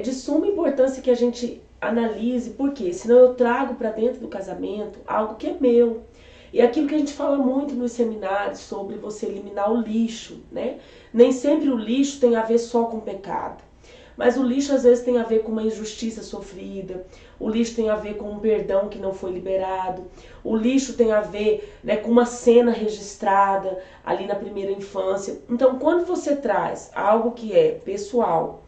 de suma importância que a gente analise, porque senão eu trago para dentro do casamento algo que é meu. E aquilo que a gente fala muito nos seminários sobre você eliminar o lixo, né? Nem sempre o lixo tem a ver só com pecado, mas o lixo às vezes tem a ver com uma injustiça sofrida, o lixo tem a ver com um perdão que não foi liberado, o lixo tem a ver, né, com uma cena registrada ali na primeira infância. Então, quando você traz algo que é pessoal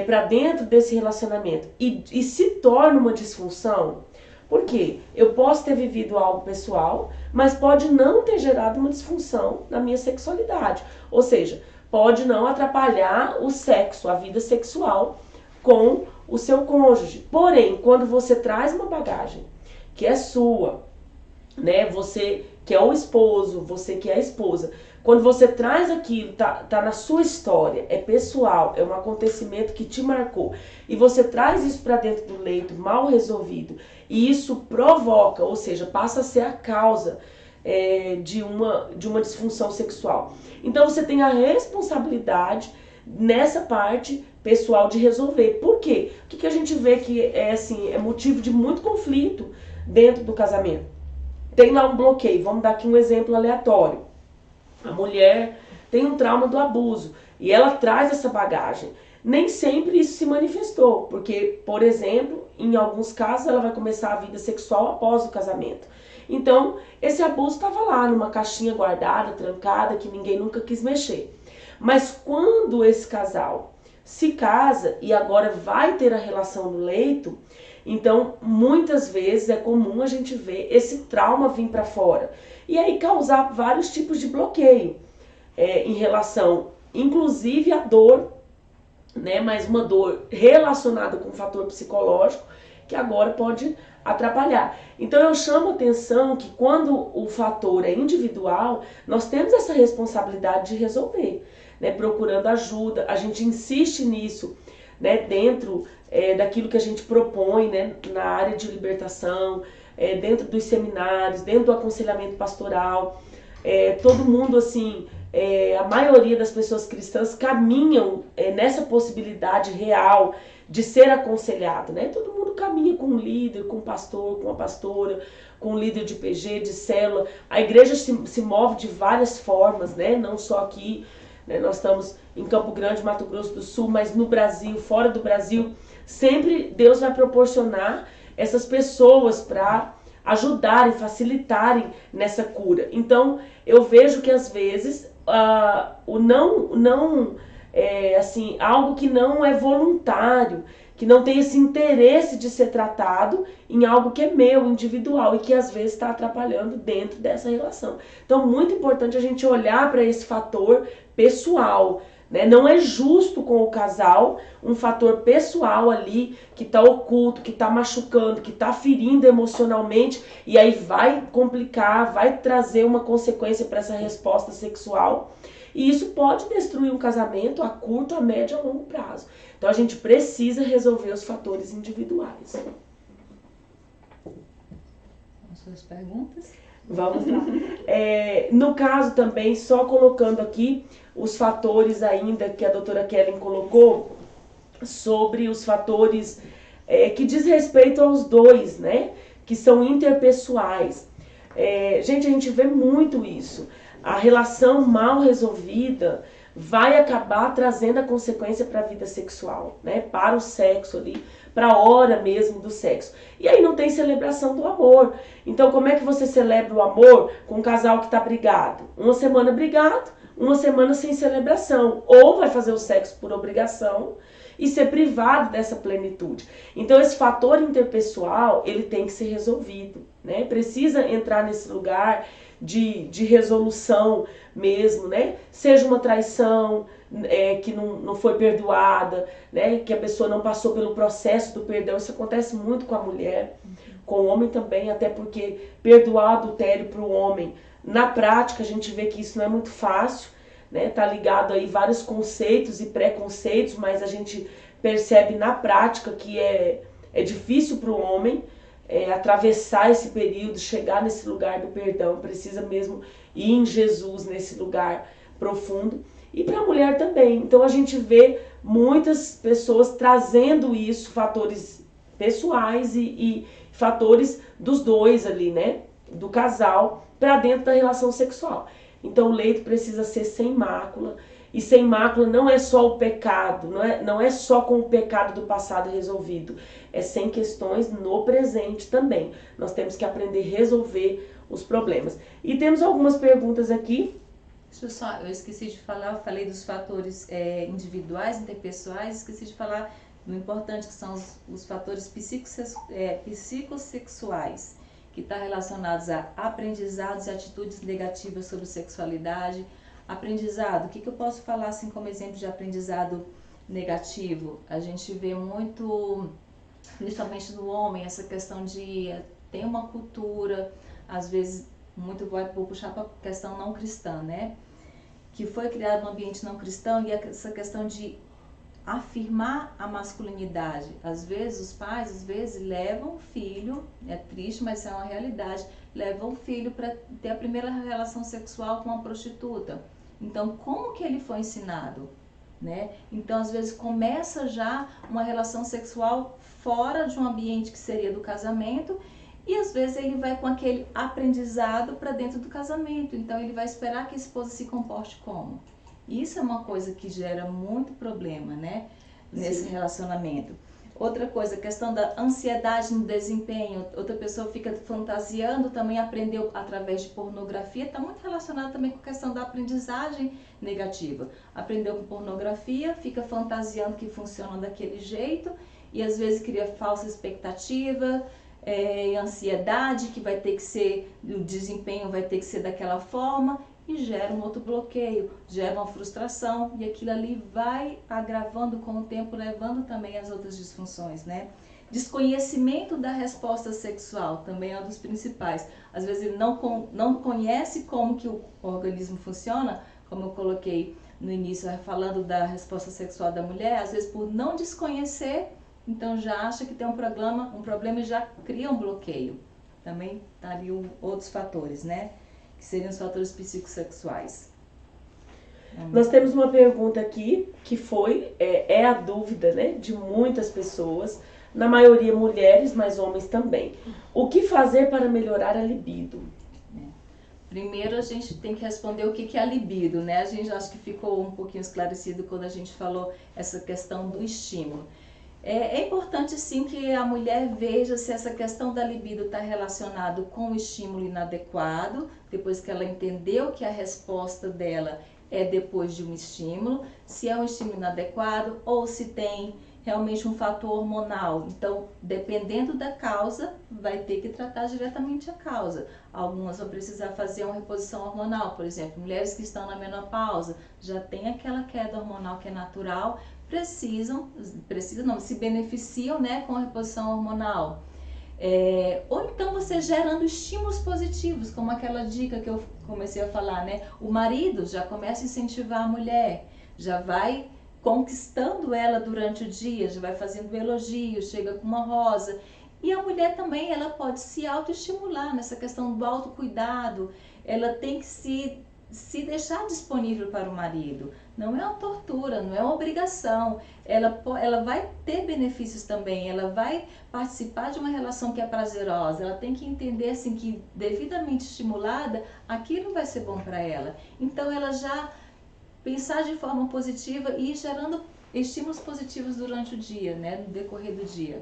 para dentro desse relacionamento e se torna uma disfunção, por quê? Eu posso ter vivido algo pessoal, mas pode não ter gerado uma disfunção na minha sexualidade. Ou seja, pode não atrapalhar o sexo, a vida sexual com o seu cônjuge. Porém, quando você traz uma bagagem que é sua, né? Você que é o esposo, você que é a esposa, quando você traz aquilo, tá na sua história, é pessoal, é um acontecimento que te marcou, e você traz isso para dentro do leito mal resolvido, e isso provoca, ou seja, passa a ser a causa de uma disfunção sexual. Então você tem a responsabilidade nessa parte pessoal de resolver. Por quê? O que a gente vê que é motivo de muito conflito dentro do casamento? Tem lá um bloqueio, vamos dar aqui um exemplo aleatório. A mulher tem um trauma do abuso e ela traz essa bagagem. Nem sempre isso se manifestou, porque, por exemplo, em alguns casos ela vai começar a vida sexual após o casamento. Então, esse abuso estava lá numa caixinha guardada, trancada, que ninguém nunca quis mexer. Mas quando esse casal se casa e agora vai ter a relação no leito, então muitas vezes é comum a gente ver esse trauma vir para fora. E aí causar vários tipos de bloqueio em relação, inclusive, à dor, né? Mas uma dor relacionada com um fator psicológico, que agora pode atrapalhar. Então eu chamo atenção que quando o fator é individual, nós temos essa responsabilidade de resolver, né? Procurando ajuda, a gente insiste nisso, né? Dentro daquilo que a gente propõe, né? Na área de libertação, dentro dos seminários, dentro do aconselhamento pastoral, todo mundo assim, a maioria das pessoas cristãs caminham nessa possibilidade real de ser aconselhado, né? Todo mundo caminha com um líder, com um pastor, com uma pastora, com um líder de PG, de célula. A igreja se move de várias formas, né? Não só aqui, né? Nós estamos em Campo Grande, Mato Grosso do Sul, mas no Brasil, fora do Brasil, sempre Deus vai proporcionar essas pessoas para ajudarem, facilitarem nessa cura. Então, eu vejo que às vezes assim, algo que não é voluntário, que não tem esse interesse de ser tratado em algo que é meu, individual, e que às vezes está atrapalhando dentro dessa relação. Então, muito importante a gente olhar para esse fator pessoal, né? Não é justo com o casal um fator pessoal ali que está oculto, que está machucando, que está ferindo emocionalmente, e aí vai complicar, vai trazer uma consequência para essa resposta sexual. E isso pode destruir um casamento a curto, a médio e a longo prazo. Então a gente precisa resolver os fatores individuais. Suas perguntas? Vamos lá. No caso também, só colocando aqui os fatores ainda que a doutora Kellen colocou, sobre os fatores que diz respeito aos dois, né? Que são interpessoais. Gente, a gente vê muito isso. A relação mal resolvida vai acabar trazendo a consequência para a vida sexual, né? Para o sexo ali, para a hora mesmo do sexo. E aí não tem celebração do amor. Então como é que você celebra o amor com um casal que está brigado? Uma semana brigado, uma semana sem celebração. Ou vai fazer o sexo por obrigação e ser privado dessa plenitude. Então esse fator interpessoal, ele tem que ser resolvido, né? Precisa entrar nesse lugar de resolução mesmo, né? Seja uma traição que não foi perdoada, né? Que a pessoa não passou pelo processo do perdão. Isso acontece muito com a mulher, com o homem também, até porque perdoar adultério para o homem, na prática a gente vê que isso não é muito fácil, né? Tá ligado aí vários conceitos e preconceitos, mas a gente percebe na prática que é difícil para o homem atravessar esse período, chegar nesse lugar do perdão. Precisa mesmo ir em Jesus nesse lugar profundo. E para a mulher também. Então a gente vê muitas pessoas trazendo isso, fatores pessoais e fatores dos dois ali, né? Do casal, para dentro da relação sexual. Então o leito precisa ser sem mácula. E sem mácula não é só o pecado, não é só com o pecado do passado resolvido. É sem questões no presente também. Nós temos que aprender a resolver os problemas. E temos algumas perguntas aqui. Eu esqueci de falar, eu falei dos fatores individuais, interpessoais, esqueci de falar do importante que são os fatores psicossexuais, que estão relacionados a aprendizados e atitudes negativas sobre sexualidade. Aprendizado, o que eu posso falar assim como exemplo de aprendizado negativo? A gente vê muito, principalmente no homem, essa questão de ter uma cultura, às vezes, vou puxar para a questão não cristã, né? Que foi criado no ambiente não cristão, e essa questão de afirmar a masculinidade. Às vezes os pais, levam o filho, é triste, mas isso é uma realidade, levam o filho para ter a primeira relação sexual com uma prostituta. Então, como que ele foi ensinado, né? Então, às vezes, começa já uma relação sexual fora de um ambiente que seria do casamento, e às vezes ele vai com aquele aprendizado para dentro do casamento. Então, ele vai esperar que a esposa se comporte como? Isso é uma coisa que gera muito problema, né? Nesse relacionamento. Outra coisa, a questão da ansiedade no desempenho. Outra pessoa fica fantasiando, também aprendeu através de pornografia. Está muito relacionado também com a questão da aprendizagem negativa. Aprendeu com pornografia, fica fantasiando que funciona daquele jeito e às vezes cria falsa expectativa, ansiedade, que vai ter que ser, o desempenho vai ter que ser daquela forma, e gera um outro bloqueio, gera uma frustração, e aquilo ali vai agravando com o tempo, levando também às outras disfunções, né? Desconhecimento da resposta sexual também é um dos principais. Às vezes ele não conhece como que o organismo funciona, como eu coloquei no início, falando da resposta sexual da mulher, às vezes por não desconhecer, então já acha que tem um problema e já cria um bloqueio. Também tá ali outros fatores, né? Que seriam os fatores psicossexuais. Nós temos uma pergunta aqui, que é a dúvida, né, de muitas pessoas, na maioria mulheres, mas homens também. O que fazer para melhorar a libido? Primeiro a gente tem que responder o que é a libido, né? A gente acho que ficou um pouquinho esclarecido quando a gente falou essa questão do estímulo. É importante sim que a mulher veja se essa questão da libido está relacionado com o estímulo inadequado, depois que ela entendeu que a resposta dela é depois de um estímulo, se é um estímulo inadequado ou se tem realmente um fator hormonal. Então, dependendo da causa, vai ter que tratar diretamente a causa. Algumas vão precisar fazer uma reposição hormonal, por exemplo, mulheres que estão na menopausa, já tem aquela queda hormonal que é natural, se beneficiam, né, com a reposição hormonal. Ou então você gerando estímulos positivos, como aquela dica que eu comecei a falar, né? O marido já começa a incentivar a mulher, já vai conquistando ela durante o dia, já vai fazendo elogios, chega com uma rosa. E a mulher também, ela pode se autoestimular nessa questão do autocuidado, ela tem que se deixar disponível para o marido. Não é uma tortura, não é uma obrigação. Ela vai ter benefícios também, ela vai participar de uma relação que é prazerosa. Ela tem que entender assim, que devidamente estimulada, aquilo vai ser bom para ela. Então ela já pensar de forma positiva e ir gerando estímulos positivos durante o dia, né, no decorrer do dia.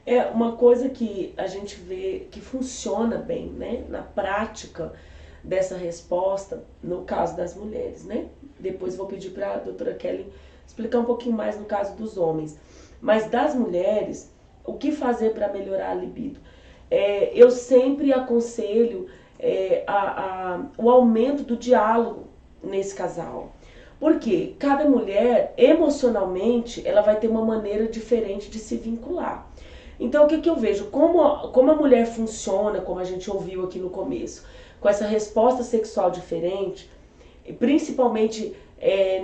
É uma coisa que a gente vê que funciona bem, né, na prática dessa resposta, no caso das mulheres, né? Depois vou pedir para a doutora Kelly explicar um pouquinho mais no caso dos homens. Mas das mulheres, o que fazer para melhorar a libido? Eu sempre aconselho o aumento do diálogo nesse casal. Porque cada mulher, emocionalmente, ela vai ter uma maneira diferente de se vincular. Então, o que eu vejo? Como a mulher funciona, como a gente ouviu aqui no começo, com essa resposta sexual diferente, principalmente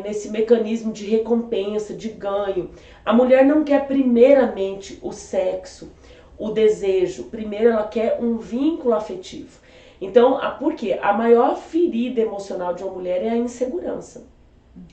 nesse mecanismo de recompensa, de ganho. A mulher não quer primeiramente o sexo, o desejo. Primeiro ela quer um vínculo afetivo. Então, por quê? A maior ferida emocional de uma mulher é a insegurança.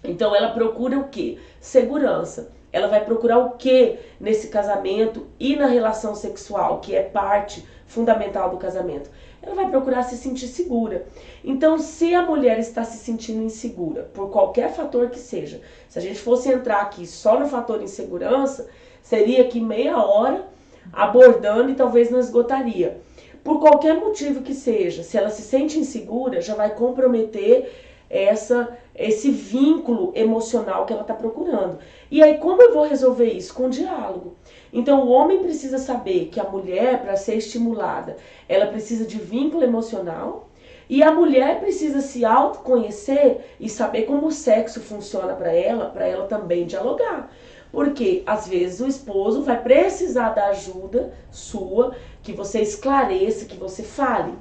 Então ela procura o quê? Segurança. Ela vai procurar o quê nesse casamento e na relação sexual, que é parte fundamental do casamento? Ela vai procurar se sentir segura. Então, se a mulher está se sentindo insegura, por qualquer fator que seja, se a gente fosse entrar aqui só no fator insegurança, seria aqui meia hora abordando e talvez não esgotaria. Por qualquer motivo que seja, se ela se sente insegura, já vai comprometer esse vínculo emocional que ela está procurando. E aí, como eu vou resolver isso? Com diálogo. Então, o homem precisa saber que a mulher, para ser estimulada, ela precisa de vínculo emocional, e a mulher precisa se autoconhecer e saber como o sexo funciona para ela também dialogar. Porque, às vezes, o esposo vai precisar da ajuda sua, que você esclareça, que você fale.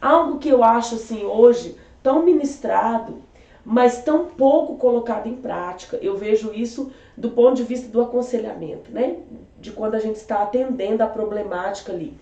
Algo que eu acho, assim, hoje, tão ministrado, mas tão pouco colocado em prática. Eu vejo isso do ponto de vista do aconselhamento, né? De quando a gente está atendendo a problemática ali.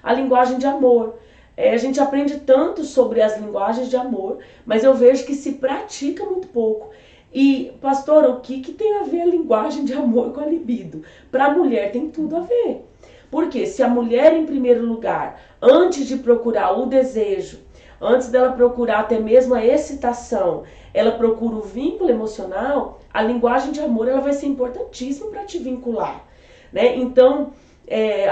A linguagem de amor. A gente aprende tanto sobre as linguagens de amor, mas eu vejo que se pratica muito pouco. E, pastora, o que tem a ver a linguagem de amor com a libido? Para a mulher tem tudo a ver. Porque se a mulher, em primeiro lugar, antes de procurar o desejo, antes dela procurar até mesmo a excitação, ela procura o vínculo emocional, a linguagem de amor ela vai ser importantíssima para te vincular, né? Então,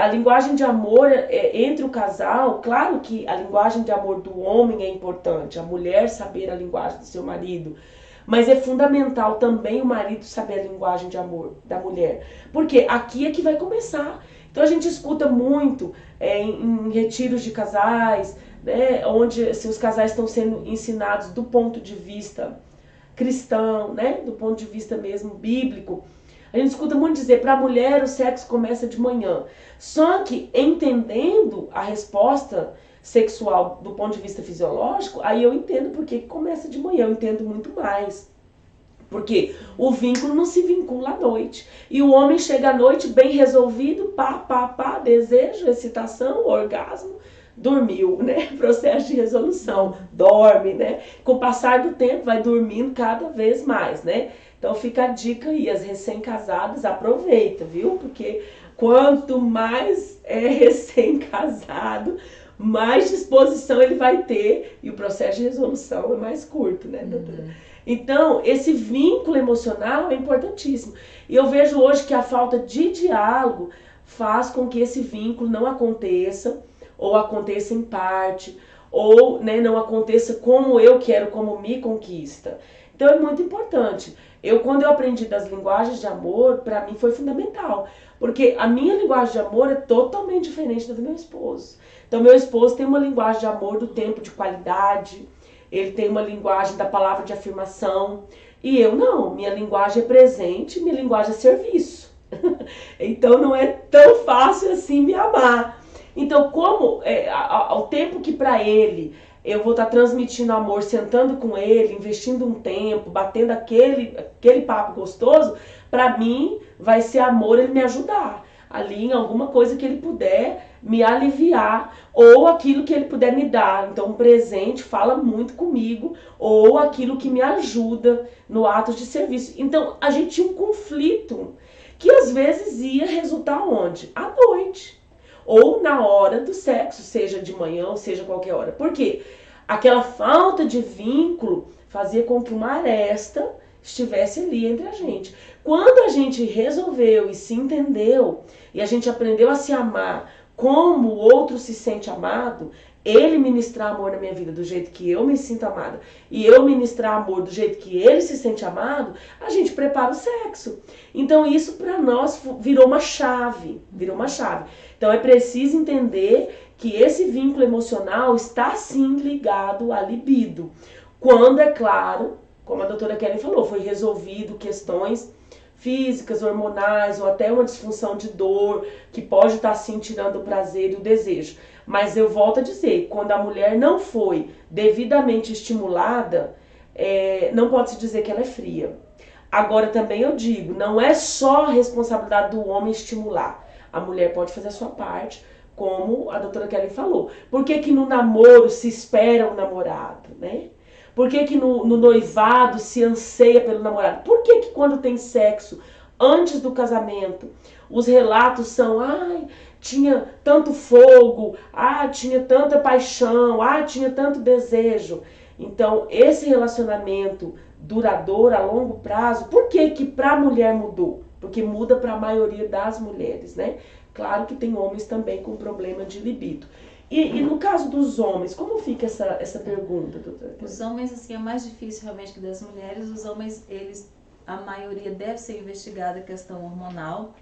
a linguagem de amor entre o casal, claro que a linguagem de amor do homem é importante, a mulher saber a linguagem do seu marido, mas é fundamental também o marido saber a linguagem de amor da mulher, porque aqui é que vai começar. Então a gente escuta muito em retiros de casais, né, onde os casais estão sendo ensinados do ponto de vista cristão, né, do ponto de vista mesmo bíblico. A gente escuta muito dizer, para a mulher o sexo começa de manhã. Só que entendendo a resposta sexual do ponto de vista fisiológico, aí eu entendo por que começa de manhã, eu entendo muito mais. Porque o vínculo não se vincula à noite. E o homem chega à noite bem resolvido, pá, desejo, excitação, orgasmo, dormiu, né? Processo de resolução, dorme, né? Com o passar do tempo vai dormindo cada vez mais, né? Então fica a dica aí, as recém-casadas, aproveita, viu? Porque quanto mais é recém-casado, mais disposição ele vai ter e o processo de resolução é mais curto, né, doutora? Então, esse vínculo emocional é importantíssimo. E eu vejo hoje que a falta de diálogo faz com que esse vínculo não aconteça, ou aconteça em parte, ou né, não aconteça como eu quero, como me conquista. Então é muito importante. Quando eu aprendi das linguagens de amor, para mim foi fundamental. Porque a minha linguagem de amor é totalmente diferente da do meu esposo. Então, meu esposo tem uma linguagem de amor do tempo de qualidade, ele tem uma linguagem da palavra de afirmação, e eu não. Minha linguagem é presente, minha linguagem é serviço. Então, não é tão fácil assim me amar. Então, como ao tempo que para ele eu vou estar transmitindo amor, sentando com ele, investindo um tempo, batendo aquele papo gostoso, para mim vai ser amor ele me ajudar ali em alguma coisa que ele puder me aliviar, ou aquilo que ele puder me dar. Então, um presente fala muito comigo, ou aquilo que me ajuda no ato de serviço. Então, a gente tinha um conflito que às vezes ia resultar onde? À noite. Ou na hora do sexo, seja de manhã ou seja qualquer hora. Por quê? Aquela falta de vínculo fazia com que uma aresta estivesse ali entre a gente. Quando a gente resolveu e se entendeu, e a gente aprendeu a se amar como o outro se sente amado, ele ministrar amor na minha vida do jeito que eu me sinto amada, e eu ministrar amor do jeito que ele se sente amado, a gente prepara o sexo. Então isso para nós virou uma chave, Então é preciso entender que esse vínculo emocional está sim ligado à libido. Quando, é claro, como a doutora Kelly falou, foi resolvido questões físicas, hormonais, ou até uma disfunção de dor, que pode estar sim tirando o prazer e o desejo. Mas eu volto a dizer, quando a mulher não foi devidamente estimulada, não pode se dizer que ela é fria. Agora também eu digo, não é só a responsabilidade do homem estimular. A mulher pode fazer a sua parte, como a doutora Kelly falou. Por que que no namoro se espera um namorado, né? Por que que no noivado se anseia pelo namorado? Por que que quando tem sexo, antes do casamento, os relatos são, tinha tanto fogo, tinha tanta paixão, tinha tanto desejo. Então, esse relacionamento duradouro, a longo prazo, por que que para a mulher mudou? Porque muda para a maioria das mulheres, né? Claro que tem homens também com problema de libido. E no caso dos homens, como fica essa pergunta, doutora? Os homens, assim, é mais difícil realmente que das mulheres. Os homens, a maioria deve ser investigada a questão hormonal,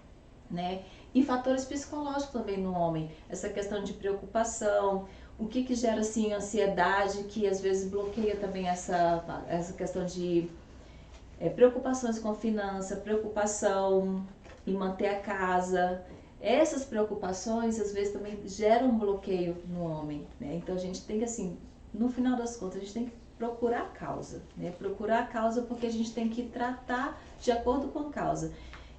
né? E fatores psicológicos também no homem. Essa questão de preocupação, o que gera, assim, ansiedade, que às vezes bloqueia também essa questão de preocupações com finança, preocupação em manter a casa. Essas preocupações, às vezes, também geram um bloqueio no homem, né? Então, a gente tem que, assim, no final das contas, a gente tem que procurar a causa, né? Procurar a causa porque a gente tem que tratar de acordo com a causa.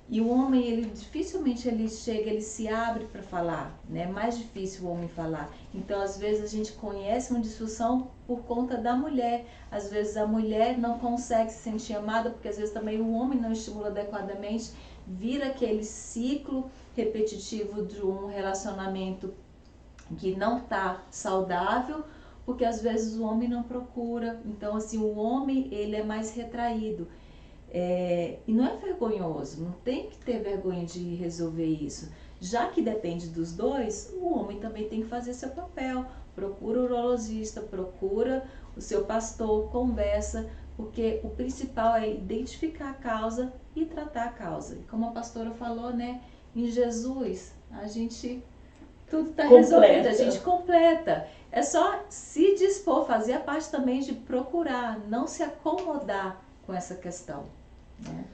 E o homem, ele dificilmente ele se abre para falar, né? É mais difícil o homem falar. Então, às vezes, a gente conhece uma disfunção por conta da mulher. Às vezes, a mulher não consegue se sentir amada, porque às vezes também o homem não estimula adequadamente, vira aquele ciclo repetitivo de um relacionamento que não está saudável, porque às vezes o homem não procura. Então, assim, o homem, ele é mais retraído. E não é vergonhoso, não tem que ter vergonha de resolver isso. Já que depende dos dois, o homem também tem que fazer seu papel. Procura o urologista, procura o seu pastor, conversa, porque o principal é identificar a causa e tratar a causa. E como a pastora falou, né, em Jesus, tudo está resolvido, a gente completa. É só se dispor, fazer a parte também de procurar, não se acomodar com essa questão, né?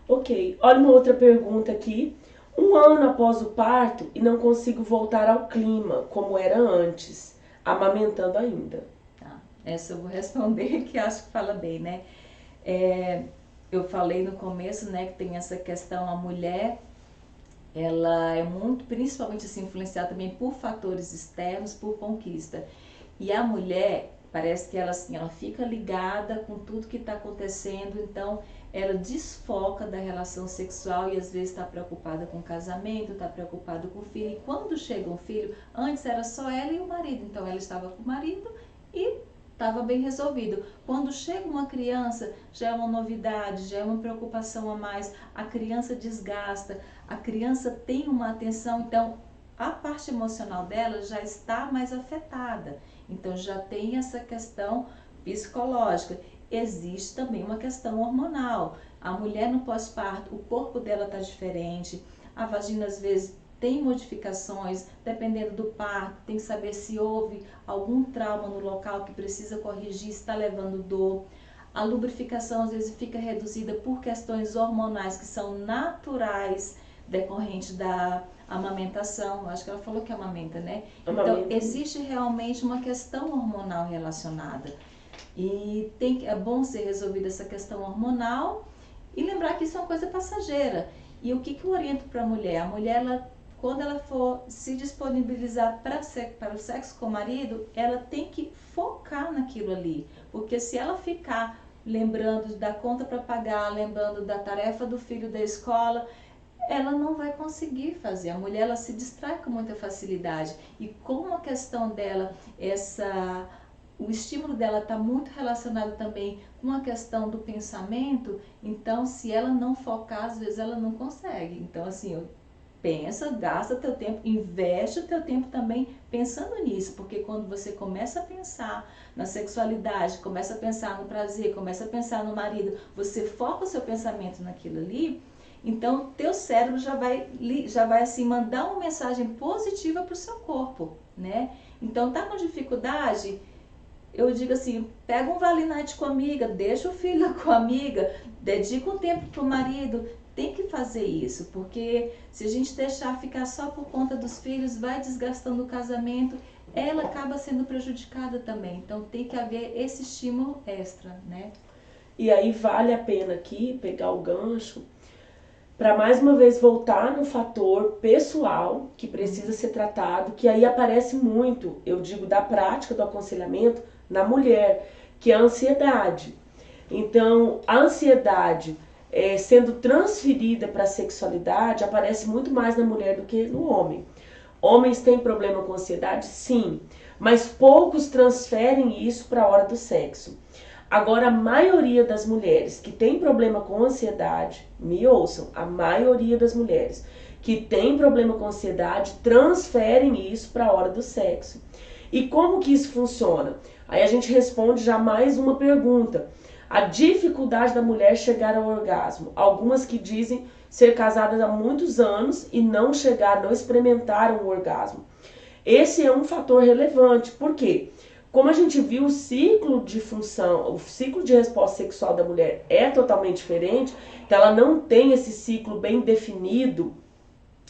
Ok, olha uma outra pergunta aqui. 1 ano após o parto e não consigo voltar ao clima como era antes, amamentando ainda. Tá. Essa eu vou responder, que acho que fala bem, né? Eu falei no começo, né, que tem essa questão, a mulher, ela é muito, principalmente assim, influenciada também por fatores externos, por conquista. E a mulher, parece que ela, assim, ela fica ligada com tudo que está acontecendo, então ela desfoca da relação sexual e às vezes está preocupada com o casamento, está preocupada com o filho. E quando chega um filho, antes era só ela e o marido, então ela estava com o marido e estava bem resolvido. Quando chega uma criança, já é uma novidade, já é uma preocupação a mais, a criança desgasta, a criança tem uma atenção, então a parte emocional dela já está mais afetada. Então já tem essa questão psicológica. Existe também uma questão hormonal. A mulher no pós-parto, o corpo dela está diferente, a vagina às vezes tem modificações, dependendo do parto, tem que saber se houve algum trauma no local que precisa corrigir, se está levando dor. A lubrificação às vezes fica reduzida por questões hormonais que são naturais, decorrente da amamentação. Acho que ela falou que amamenta, né? Então, existe realmente uma questão hormonal relacionada. E é bom ser resolvida essa questão hormonal e lembrar que isso é uma coisa passageira. E o que eu oriento para a mulher? A mulher, quando ela for se disponibilizar para o sexo com o marido, ela tem que focar naquilo ali. Porque se ela ficar lembrando da conta para pagar, lembrando da tarefa do filho da escola, ela não vai conseguir fazer. A mulher, ela se distrai com muita facilidade. E como a questão dela, o estímulo dela está muito relacionado também com a questão do pensamento, então se ela não focar, às vezes ela não consegue. Então assim, pensa, gasta teu tempo, investe o teu tempo também pensando nisso, porque quando você começa a pensar na sexualidade, começa a pensar no prazer, começa a pensar no marido, você foca o seu pensamento naquilo ali, então teu cérebro já vai assim mandar uma mensagem positiva para o seu corpo, né? Então tá com dificuldade, eu digo assim, pega um Vale Night com a amiga, deixa o filho com a amiga, dedica um tempo pro marido, tem que fazer isso, porque se a gente deixar ficar só por conta dos filhos, vai desgastando o casamento, ela acaba sendo prejudicada também, então tem que haver esse estímulo extra, né? E aí vale a pena aqui pegar o gancho para mais uma vez voltar no fator pessoal que precisa ser tratado, que aí aparece muito, eu digo, da prática do aconselhamento na mulher, que é a ansiedade. Então, a ansiedade sendo transferida para a sexualidade aparece muito mais na mulher do que no homem. Homens têm problema com ansiedade? Sim, mas poucos transferem isso para a hora do sexo. Agora, a maioria das mulheres que tem problema com ansiedade, me ouçam, a maioria das mulheres que tem problema com ansiedade transferem isso para a hora do sexo. E como que isso funciona? Aí a gente responde já mais uma pergunta. A dificuldade da mulher chegar ao orgasmo. Algumas que dizem ser casadas há muitos anos e não chegaram, não experimentaram o orgasmo. Esse é um fator relevante. Por quê? Como a gente viu, o ciclo de função, o ciclo de resposta sexual da mulher é totalmente diferente, então ela não tem esse ciclo bem definido,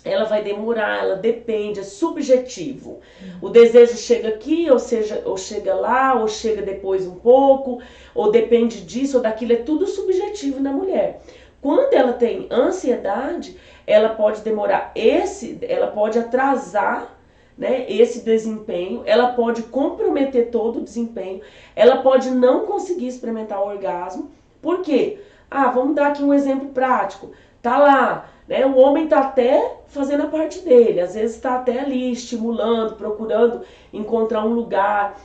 ela vai demorar, ela depende, é subjetivo. O desejo chega aqui, ou chega lá, ou chega depois um pouco, ou depende disso ou daquilo, é tudo subjetivo na mulher. Quando ela tem ansiedade, ela pode demorar ela pode atrasar, né, esse desempenho, ela pode comprometer todo o desempenho, ela pode não conseguir experimentar o orgasmo. Por quê? Vamos dar aqui um exemplo prático. Tá lá, né, o homem tá até fazendo a parte dele, às vezes tá até ali estimulando, procurando encontrar um lugar,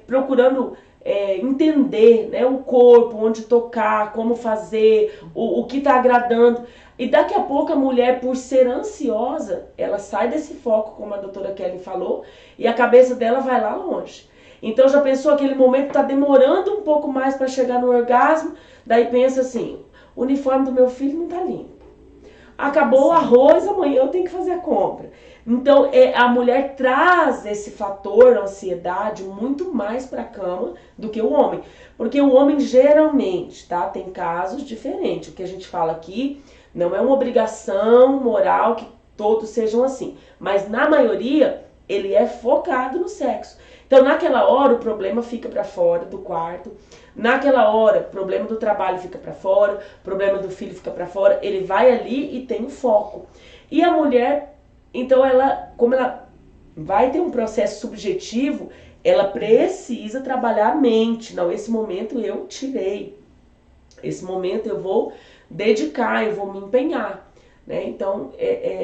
procurando entender, né, o corpo, onde tocar, como fazer, o que tá agradando. E daqui a pouco a mulher, por ser ansiosa, ela sai desse foco, como a doutora Kelly falou, e a cabeça dela vai lá longe. Então já pensou aquele momento que está demorando um pouco mais para chegar no orgasmo, daí pensa assim, o uniforme do meu filho não está limpo. Acabou o arroz, amanhã eu tenho que fazer a compra. Então, a mulher traz esse fator ansiedade muito mais para a cama do que o homem. Porque o homem geralmente, tá? Tem casos diferentes. O que a gente fala aqui não é uma obrigação moral que todos sejam assim. Mas na maioria, ele é focado no sexo. Então, naquela hora, o problema fica para fora do quarto. Naquela hora, o problema do trabalho fica para fora, o problema do filho fica para fora. Ele vai ali e tem o foco. E a mulher, então, como ela vai ter um processo subjetivo, ela precisa trabalhar a mente. Não, esse momento eu tirei. Esse momento eu vou dedicar, eu vou me empenhar. Né? Então,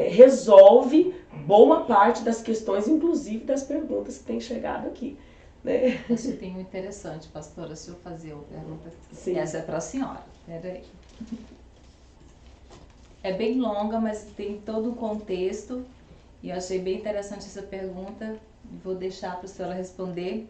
resolve boa parte das questões, inclusive das perguntas que têm chegado aqui. Né? Isso tem um interessante, pastora, se eu fazer uma pergunta. Sim. Essa é para a senhora. Peraí. É bem longa, mas tem todo um contexto. E eu achei bem interessante essa pergunta. Vou deixar para a senhora responder.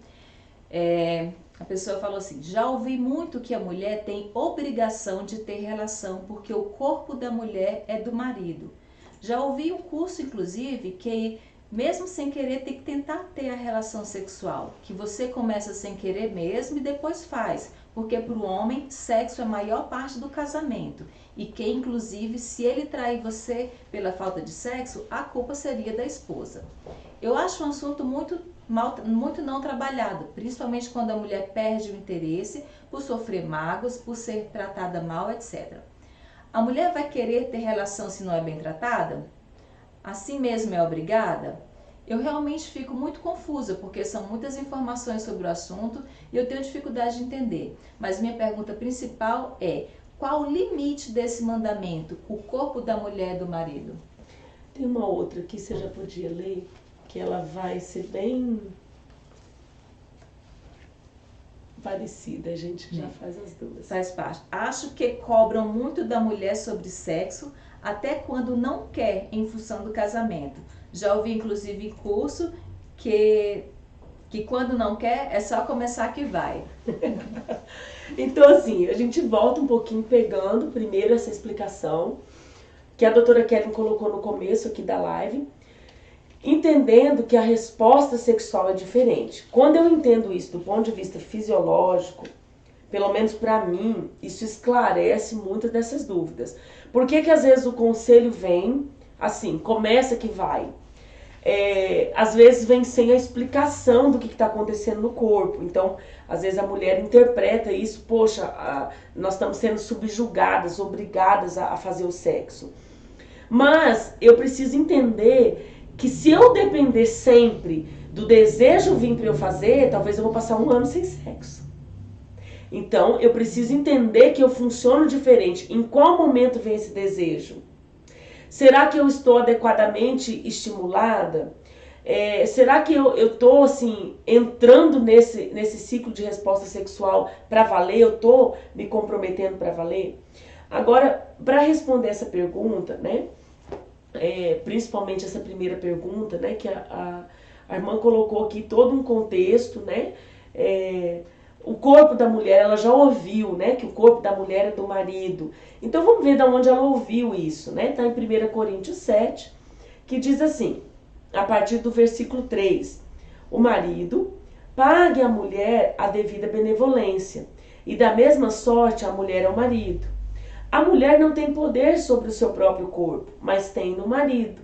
A pessoa falou assim: já ouvi muito que a mulher tem obrigação de ter relação porque o corpo da mulher é do marido. Já ouvi um curso, inclusive, que mesmo sem querer tem que tentar ter a relação sexual, que você começa sem querer mesmo e depois faz, porque para o homem sexo é a maior parte do casamento e que inclusive se ele trair você pela falta de sexo, a culpa seria da esposa. Eu acho um assunto muito não trabalhado, principalmente quando a mulher perde o interesse por sofrer mágoas, por ser tratada mal, etc. A mulher vai querer ter relação se não é bem tratada? Assim mesmo é obrigada? Eu realmente fico muito confusa, porque são muitas informações sobre o assunto e eu tenho dificuldade de entender. Mas minha pergunta principal é: qual o limite desse mandamento, o corpo da mulher e do marido? Tem uma outra que você já podia ler, que ela vai ser bem parecida, a gente já faz as duas. Faz parte. Acho que cobram muito da mulher sobre sexo, até quando não quer, em função do casamento. Já ouvi, inclusive, em curso que quando não quer, é só começar que vai. Então, assim, a gente volta um pouquinho pegando primeiro essa explicação que a doutora Kellen colocou no começo aqui da live, entendendo que a resposta sexual é diferente. Quando eu entendo isso do ponto de vista fisiológico, pelo menos para mim, isso esclarece muitas dessas dúvidas. Por que às vezes o conselho vem assim, começa que vai? Às vezes vem sem a explicação do que está acontecendo no corpo. Então, às vezes a mulher interpreta isso, poxa, nós estamos sendo subjugadas, obrigadas a fazer o sexo. Mas eu preciso entender que se eu depender sempre do desejo vir para eu fazer, talvez eu vou passar 1 ano sem sexo. Então, eu preciso entender que eu funciono diferente. Em qual momento vem esse desejo? Será que eu estou adequadamente estimulada? Será que eu estou assim, entrando nesse ciclo de resposta sexual para valer? Eu estou me comprometendo para valer? Agora, para responder essa pergunta, né? Principalmente essa primeira pergunta, né? Que a irmã colocou aqui todo um contexto, né? O corpo da mulher, ela já ouviu, né, que o corpo da mulher é do marido. Então vamos ver de onde ela ouviu isso, né? Está em 1 Coríntios 7, que diz assim, a partir do versículo 3, o marido pague à mulher a devida benevolência, e da mesma sorte a mulher ao marido. A mulher não tem poder sobre o seu próprio corpo, mas tem no marido.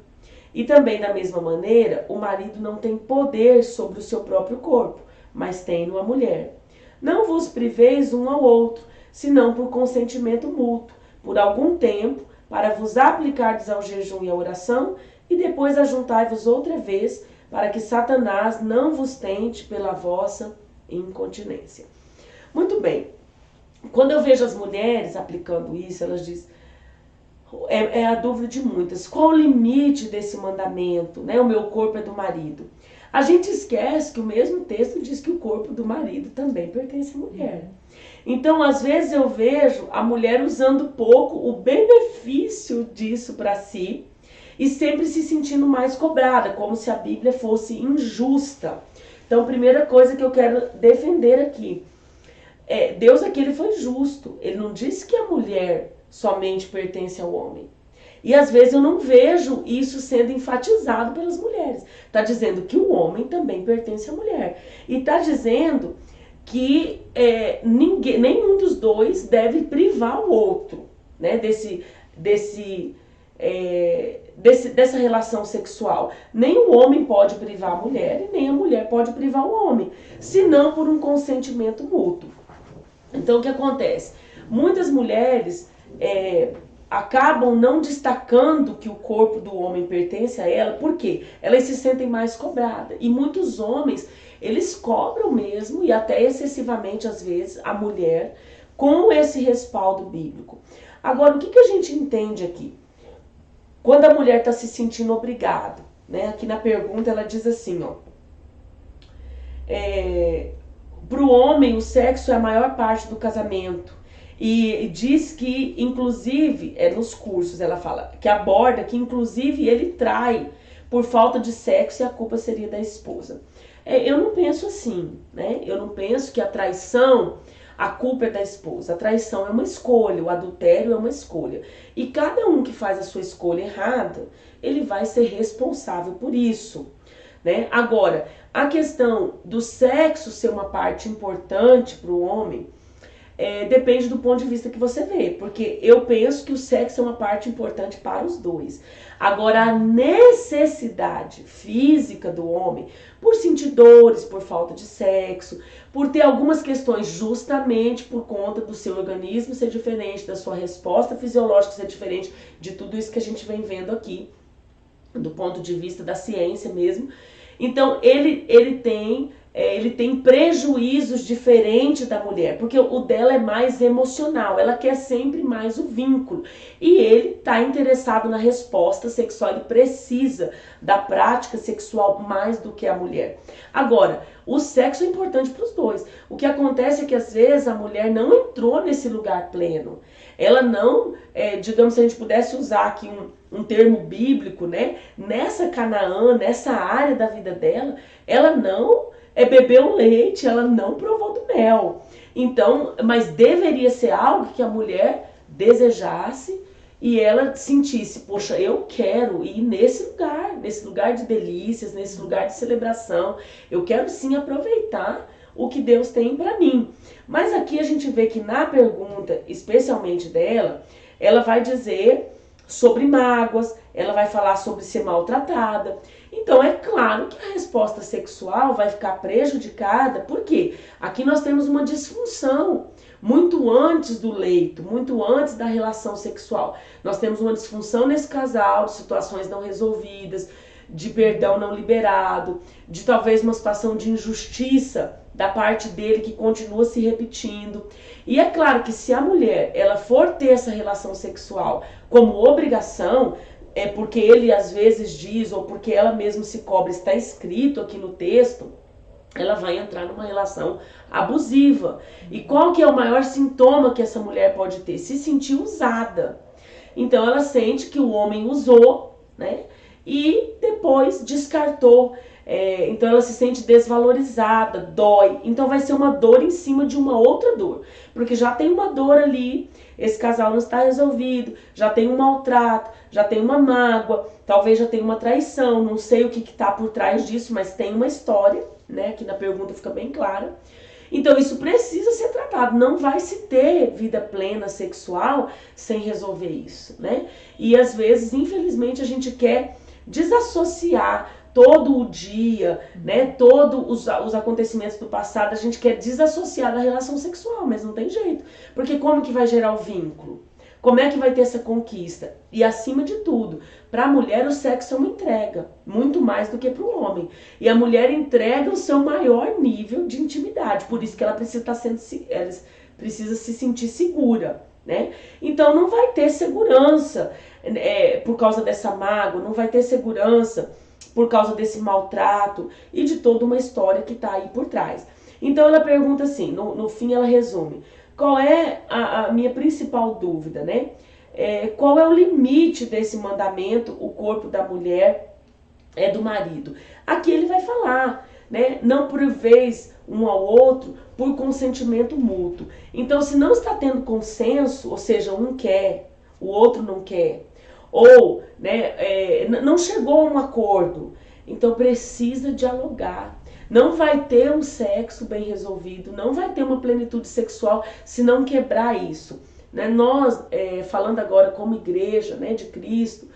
E também da mesma maneira, o marido não tem poder sobre o seu próprio corpo, mas tem no a mulher. Não vos priveis um ao outro, senão por consentimento mútuo, por algum tempo, para vos aplicardes ao jejum e à oração, e depois ajuntai-vos outra vez, para que Satanás não vos tente pela vossa incontinência. Muito bem, quando eu vejo as mulheres aplicando isso, elas dizem, é a dúvida de muitas, qual o limite desse mandamento, né? O meu corpo é do marido. A gente esquece que o mesmo texto diz que o corpo do marido também pertence à mulher. Então, às vezes eu vejo a mulher usando pouco o benefício disso para si e sempre se sentindo mais cobrada, como se a Bíblia fosse injusta. Então, primeira coisa que eu quero defender aqui, Deus aqui ele foi justo. Ele não disse que a mulher somente pertence ao homem. E às vezes eu não vejo isso sendo enfatizado pelas mulheres. Está dizendo que o homem também pertence à mulher. E está dizendo que nenhum dos dois deve privar o outro, né, dessa relação sexual. Nem o homem pode privar a mulher e nem a mulher pode privar o homem, senão por um consentimento mútuo. Então o que acontece? Muitas mulheres acabam não destacando que o corpo do homem pertence a ela, porque elas se sentem mais cobradas. E muitos homens, eles cobram mesmo, e até excessivamente às vezes, a mulher, com esse respaldo bíblico. Agora, o que a gente entende aqui? Quando a mulher está se sentindo obrigada, né? Aqui na pergunta ela diz assim, ó. Para o homem, o sexo é a maior parte do casamento. E diz que, inclusive, nos cursos ela fala, que aborda que inclusive ele trai por falta de sexo e a culpa seria da esposa. Eu não penso assim, né? Eu não penso que a traição, a culpa é da esposa. A traição é uma escolha, o adultério é uma escolha. E cada um que faz a sua escolha errada, ele vai ser responsável por isso, né? Agora, a questão do sexo ser uma parte importante para o homem, depende do ponto de vista que você vê, porque eu penso que o sexo é uma parte importante para os dois. Agora, a necessidade física do homem, por sentir dores, por falta de sexo, por ter algumas questões justamente por conta do seu organismo ser diferente, da sua resposta fisiológica ser diferente, de tudo isso que a gente vem vendo aqui, do ponto de vista da ciência mesmo. Então, ele tem prejuízos diferentes da mulher, porque o dela é mais emocional, ela quer sempre mais o vínculo. E ele está interessado na resposta sexual, ele precisa da prática sexual mais do que a mulher. Agora, o sexo é importante para os dois. O que acontece é que às vezes a mulher não entrou nesse lugar pleno. Ela não, digamos, se a gente pudesse usar aqui um termo bíblico, né? Nessa Canaã, nessa área da vida dela, ela não bebeu leite, ela não provou do mel. Então, mas deveria ser algo que a mulher desejasse e ela sentisse, poxa, eu quero ir nesse lugar de delícias, nesse lugar de celebração. Eu quero sim aproveitar o que Deus tem para mim. Mas aqui a gente vê que na pergunta, especialmente dela, ela vai dizer sobre mágoas, ela vai falar sobre ser maltratada. Então é claro que a resposta sexual vai ficar prejudicada, porque aqui nós temos uma disfunção muito antes do leito, muito antes da relação sexual. Nós temos uma disfunção nesse casal, de situações não resolvidas, de perdão não liberado, de talvez uma situação de injustiça da parte dele que continua se repetindo. E é claro que se a mulher ela for ter essa relação sexual como obrigação, porque ele às vezes diz, ou porque ela mesma se cobra, está escrito aqui no texto, ela vai entrar numa relação abusiva. E qual que é o maior sintoma que essa mulher pode ter? Se sentir usada. Então ela sente que o homem usou, né? E depois descartou. Então ela se sente desvalorizada, dói. Então vai ser uma dor em cima de uma outra dor. Porque já tem uma dor ali, esse casal não está resolvido, já tem um maltrato, já tem uma mágoa, talvez já tenha uma traição, não sei o que está por trás disso, mas tem uma história, né? Aqui na pergunta fica bem clara. Então isso precisa ser tratado, não vai se ter vida plena sexual sem resolver isso, né? E às vezes, infelizmente, a gente quer desassociar todo o dia, né, todos os acontecimentos do passado, a gente quer desassociar da relação sexual, mas não tem jeito. Porque como que vai gerar o vínculo? Como é que vai ter essa conquista? E acima de tudo, para a mulher o sexo é uma entrega, muito mais do que para o homem. E a mulher entrega o seu maior nível de intimidade, por isso que ela precisa precisa se sentir segura, né? Então não vai ter segurança por causa dessa mágoa, não vai ter segurança por causa desse maltrato e de toda uma história que está aí por trás. Então ela pergunta assim, no fim ela resume, qual é a minha principal dúvida, né? Qual é o limite desse mandamento, o corpo da mulher é do marido? Aqui ele vai falar, né? Não priveis um ao outro por consentimento mútuo. Então se não está tendo consenso, ou seja, um quer, o outro não quer, ou né, não chegou a um acordo. Então precisa dialogar. Não vai ter um sexo bem resolvido, não vai ter uma plenitude sexual se não quebrar isso. Né? Nós, falando agora como igreja, né, de Cristo,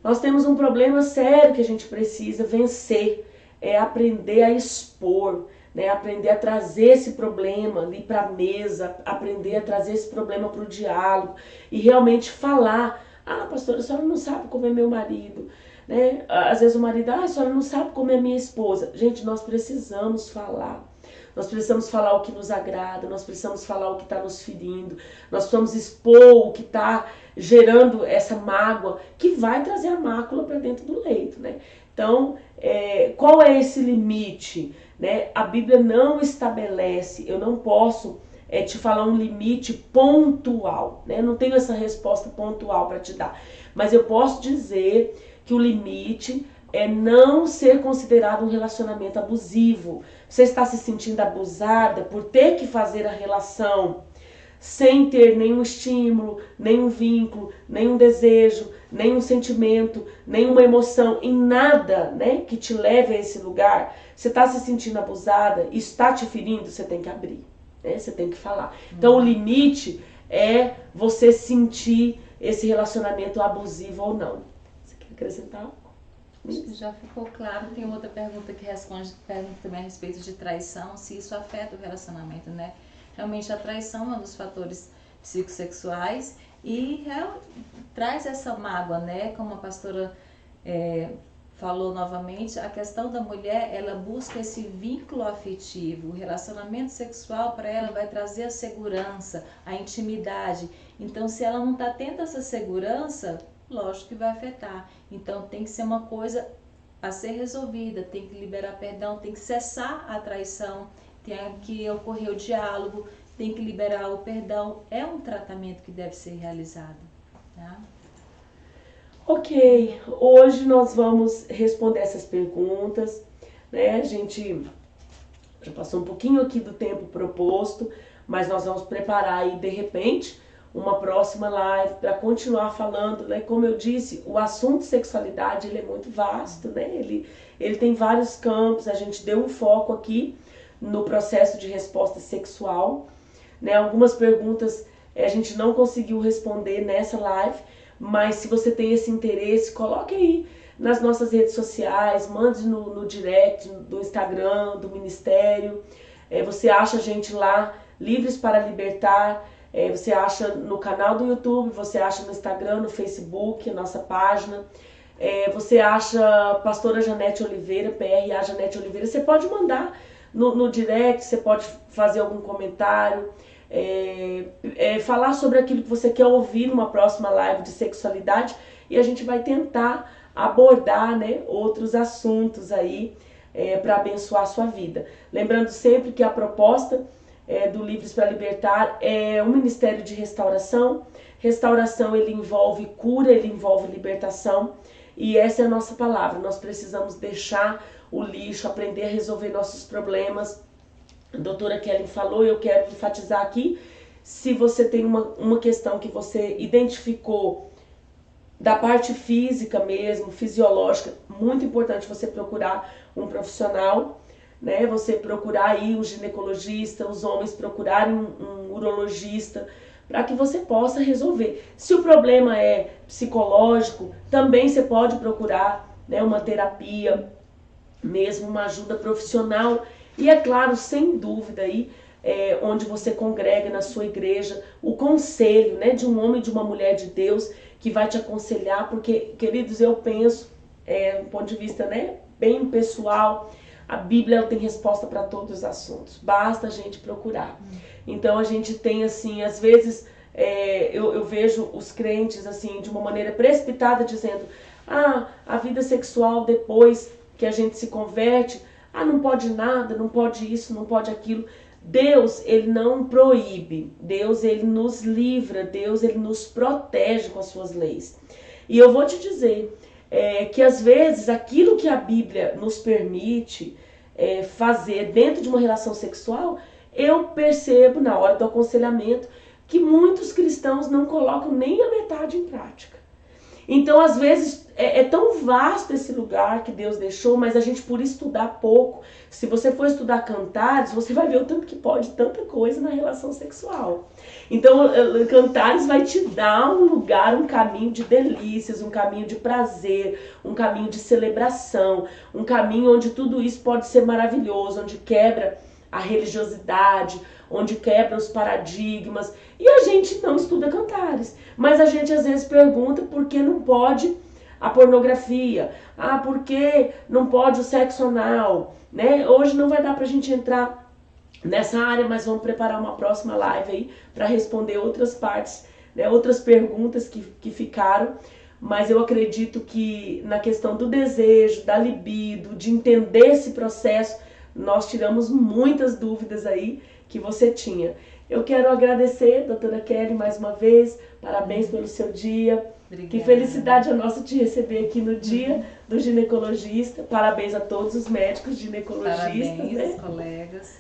nós temos um problema sério que a gente precisa vencer, é aprender a expor, né, aprender a trazer esse problema ali para a mesa, aprender a trazer esse problema para o diálogo e realmente falar. Ah, pastora, a senhora não sabe como é meu marido. Né? Às vezes o marido, a senhora não sabe como é minha esposa. Gente, nós precisamos falar. Nós precisamos falar o que nos agrada, nós precisamos falar o que está nos ferindo, nós precisamos expor o que está gerando essa mágoa, que vai trazer a mácula para dentro do leito, né? Então, qual é esse limite? Né? A Bíblia não estabelece, eu não posso te falar um limite pontual, né? Eu não tenho essa resposta pontual para te dar, mas eu posso dizer que o limite é não ser considerado um relacionamento abusivo. Você está se sentindo abusada por ter que fazer a relação sem ter nenhum estímulo, nenhum vínculo, nenhum desejo, nenhum sentimento, nenhuma emoção, em nada, né, que te leve a esse lugar. Você está se sentindo abusada, está te ferindo, você tem que abrir, né? Você tem que falar. Então o limite é você sentir esse relacionamento abusivo ou não. Você quer acrescentar? Acho que já ficou claro. Tem outra pergunta que pergunta também a respeito de traição, se isso afeta o relacionamento, né? Realmente a traição é um dos fatores psicossexuais e traz essa mágoa, né? Como a pastora falou novamente, a questão da mulher, ela busca esse vínculo afetivo. O relacionamento sexual para ela vai trazer a segurança, a intimidade. Então, se ela não está tendo essa segurança, lógico que vai afetar. Então tem que ser uma coisa a ser resolvida, tem que liberar perdão, tem que cessar a traição, tem que ocorrer o diálogo, tem que liberar o perdão. É um tratamento que deve ser realizado. Tá? Ok, hoje nós vamos responder essas perguntas, né? A gente já passou um pouquinho aqui do tempo proposto, mas nós vamos preparar aí de repente uma próxima live para continuar falando, né? Como eu disse, o assunto sexualidade ele é muito vasto, né? Ele tem vários campos. A gente deu um foco aqui no processo de resposta sexual, né? Algumas perguntas a gente não conseguiu responder nessa live, mas se você tem esse interesse, coloque aí nas nossas redes sociais, mande no direct do Instagram, do Ministério. Você acha a gente lá, Livres para Libertar. Você acha no canal do YouTube, você acha no Instagram, no Facebook, a nossa página. Você acha Pastora Janete Oliveira, PRA Janete Oliveira. Você pode mandar no direct, você pode fazer algum comentário, falar sobre aquilo que você quer ouvir numa próxima live de sexualidade e a gente vai tentar abordar, né, outros assuntos aí para abençoar a sua vida. Lembrando sempre que a proposta do Livres para Libertar é um ministério de restauração. Restauração, ele envolve cura, ele envolve libertação. E essa é a nossa palavra. Nós precisamos deixar o lixo, aprender a resolver nossos problemas. A doutora Kelly falou, eu quero enfatizar aqui, se você tem uma questão que você identificou da parte física mesmo, fisiológica, muito importante você procurar um profissional, né? Você procurar aí um ginecologista, os homens procurarem um urologista, para que você possa resolver. Se o problema é psicológico, também você pode procurar, né, uma terapia, mesmo uma ajuda profissional. E é claro, sem dúvida aí, onde você congrega na sua igreja, o conselho, né, de um homem e de uma mulher de Deus que vai te aconselhar, porque, queridos, eu penso, do ponto de vista, né, bem pessoal, a Bíblia ela tem resposta para todos os assuntos, basta a gente procurar. Então a gente tem assim, às vezes eu vejo os crentes assim de uma maneira precipitada dizendo: a vida sexual depois que a gente se converte, não pode nada, não pode isso, não pode aquilo. Deus, ele não proíbe, Deus, ele nos livra, Deus, ele nos protege com as suas leis. E eu vou te dizer que às vezes aquilo que a Bíblia nos permite fazer dentro de uma relação sexual, eu percebo na hora do aconselhamento que muitos cristãos não colocam nem a metade em prática. Então, às vezes, é tão vasto esse lugar que Deus deixou, mas a gente, por estudar pouco, se você for estudar Cantares, você vai ver o tanto que pode tanta coisa na relação sexual. Então, Cantares vai te dar um lugar, um caminho de delícias, um caminho de prazer, um caminho de celebração, um caminho onde tudo isso pode ser maravilhoso, onde quebra a religiosidade, onde quebra os paradigmas. E a gente não estuda Cantares, mas a gente às vezes pergunta por que não pode a pornografia, por que não pode o sexo anal, né? Hoje não vai dar pra gente entrar nessa área, mas vamos preparar uma próxima live aí para responder outras partes, né, outras perguntas que ficaram. Mas eu acredito que na questão do desejo, da libido, de entender esse processo, nós tiramos muitas dúvidas aí que você tinha. Eu quero agradecer, doutora Kelly, mais uma vez. Parabéns pelo seu dia. Obrigada. Que felicidade a nossa te receber aqui no dia do ginecologista. Parabéns a todos os médicos ginecologistas. Parabéns, né? Colegas.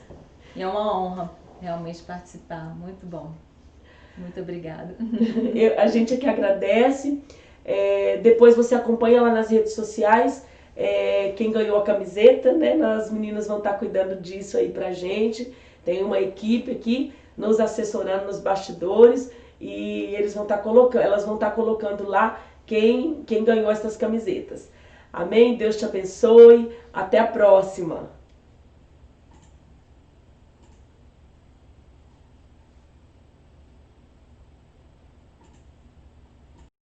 E é uma honra realmente participar. Muito bom. Muito obrigada. A gente aqui agradece. Depois você acompanha lá nas redes sociais quem ganhou a camiseta, né? As meninas vão estar cuidando disso aí pra gente. Tem uma equipe aqui nos assessorando nos bastidores e elas vão estar colocando lá quem ganhou essas camisetas. Amém? Deus te abençoe. Até a próxima.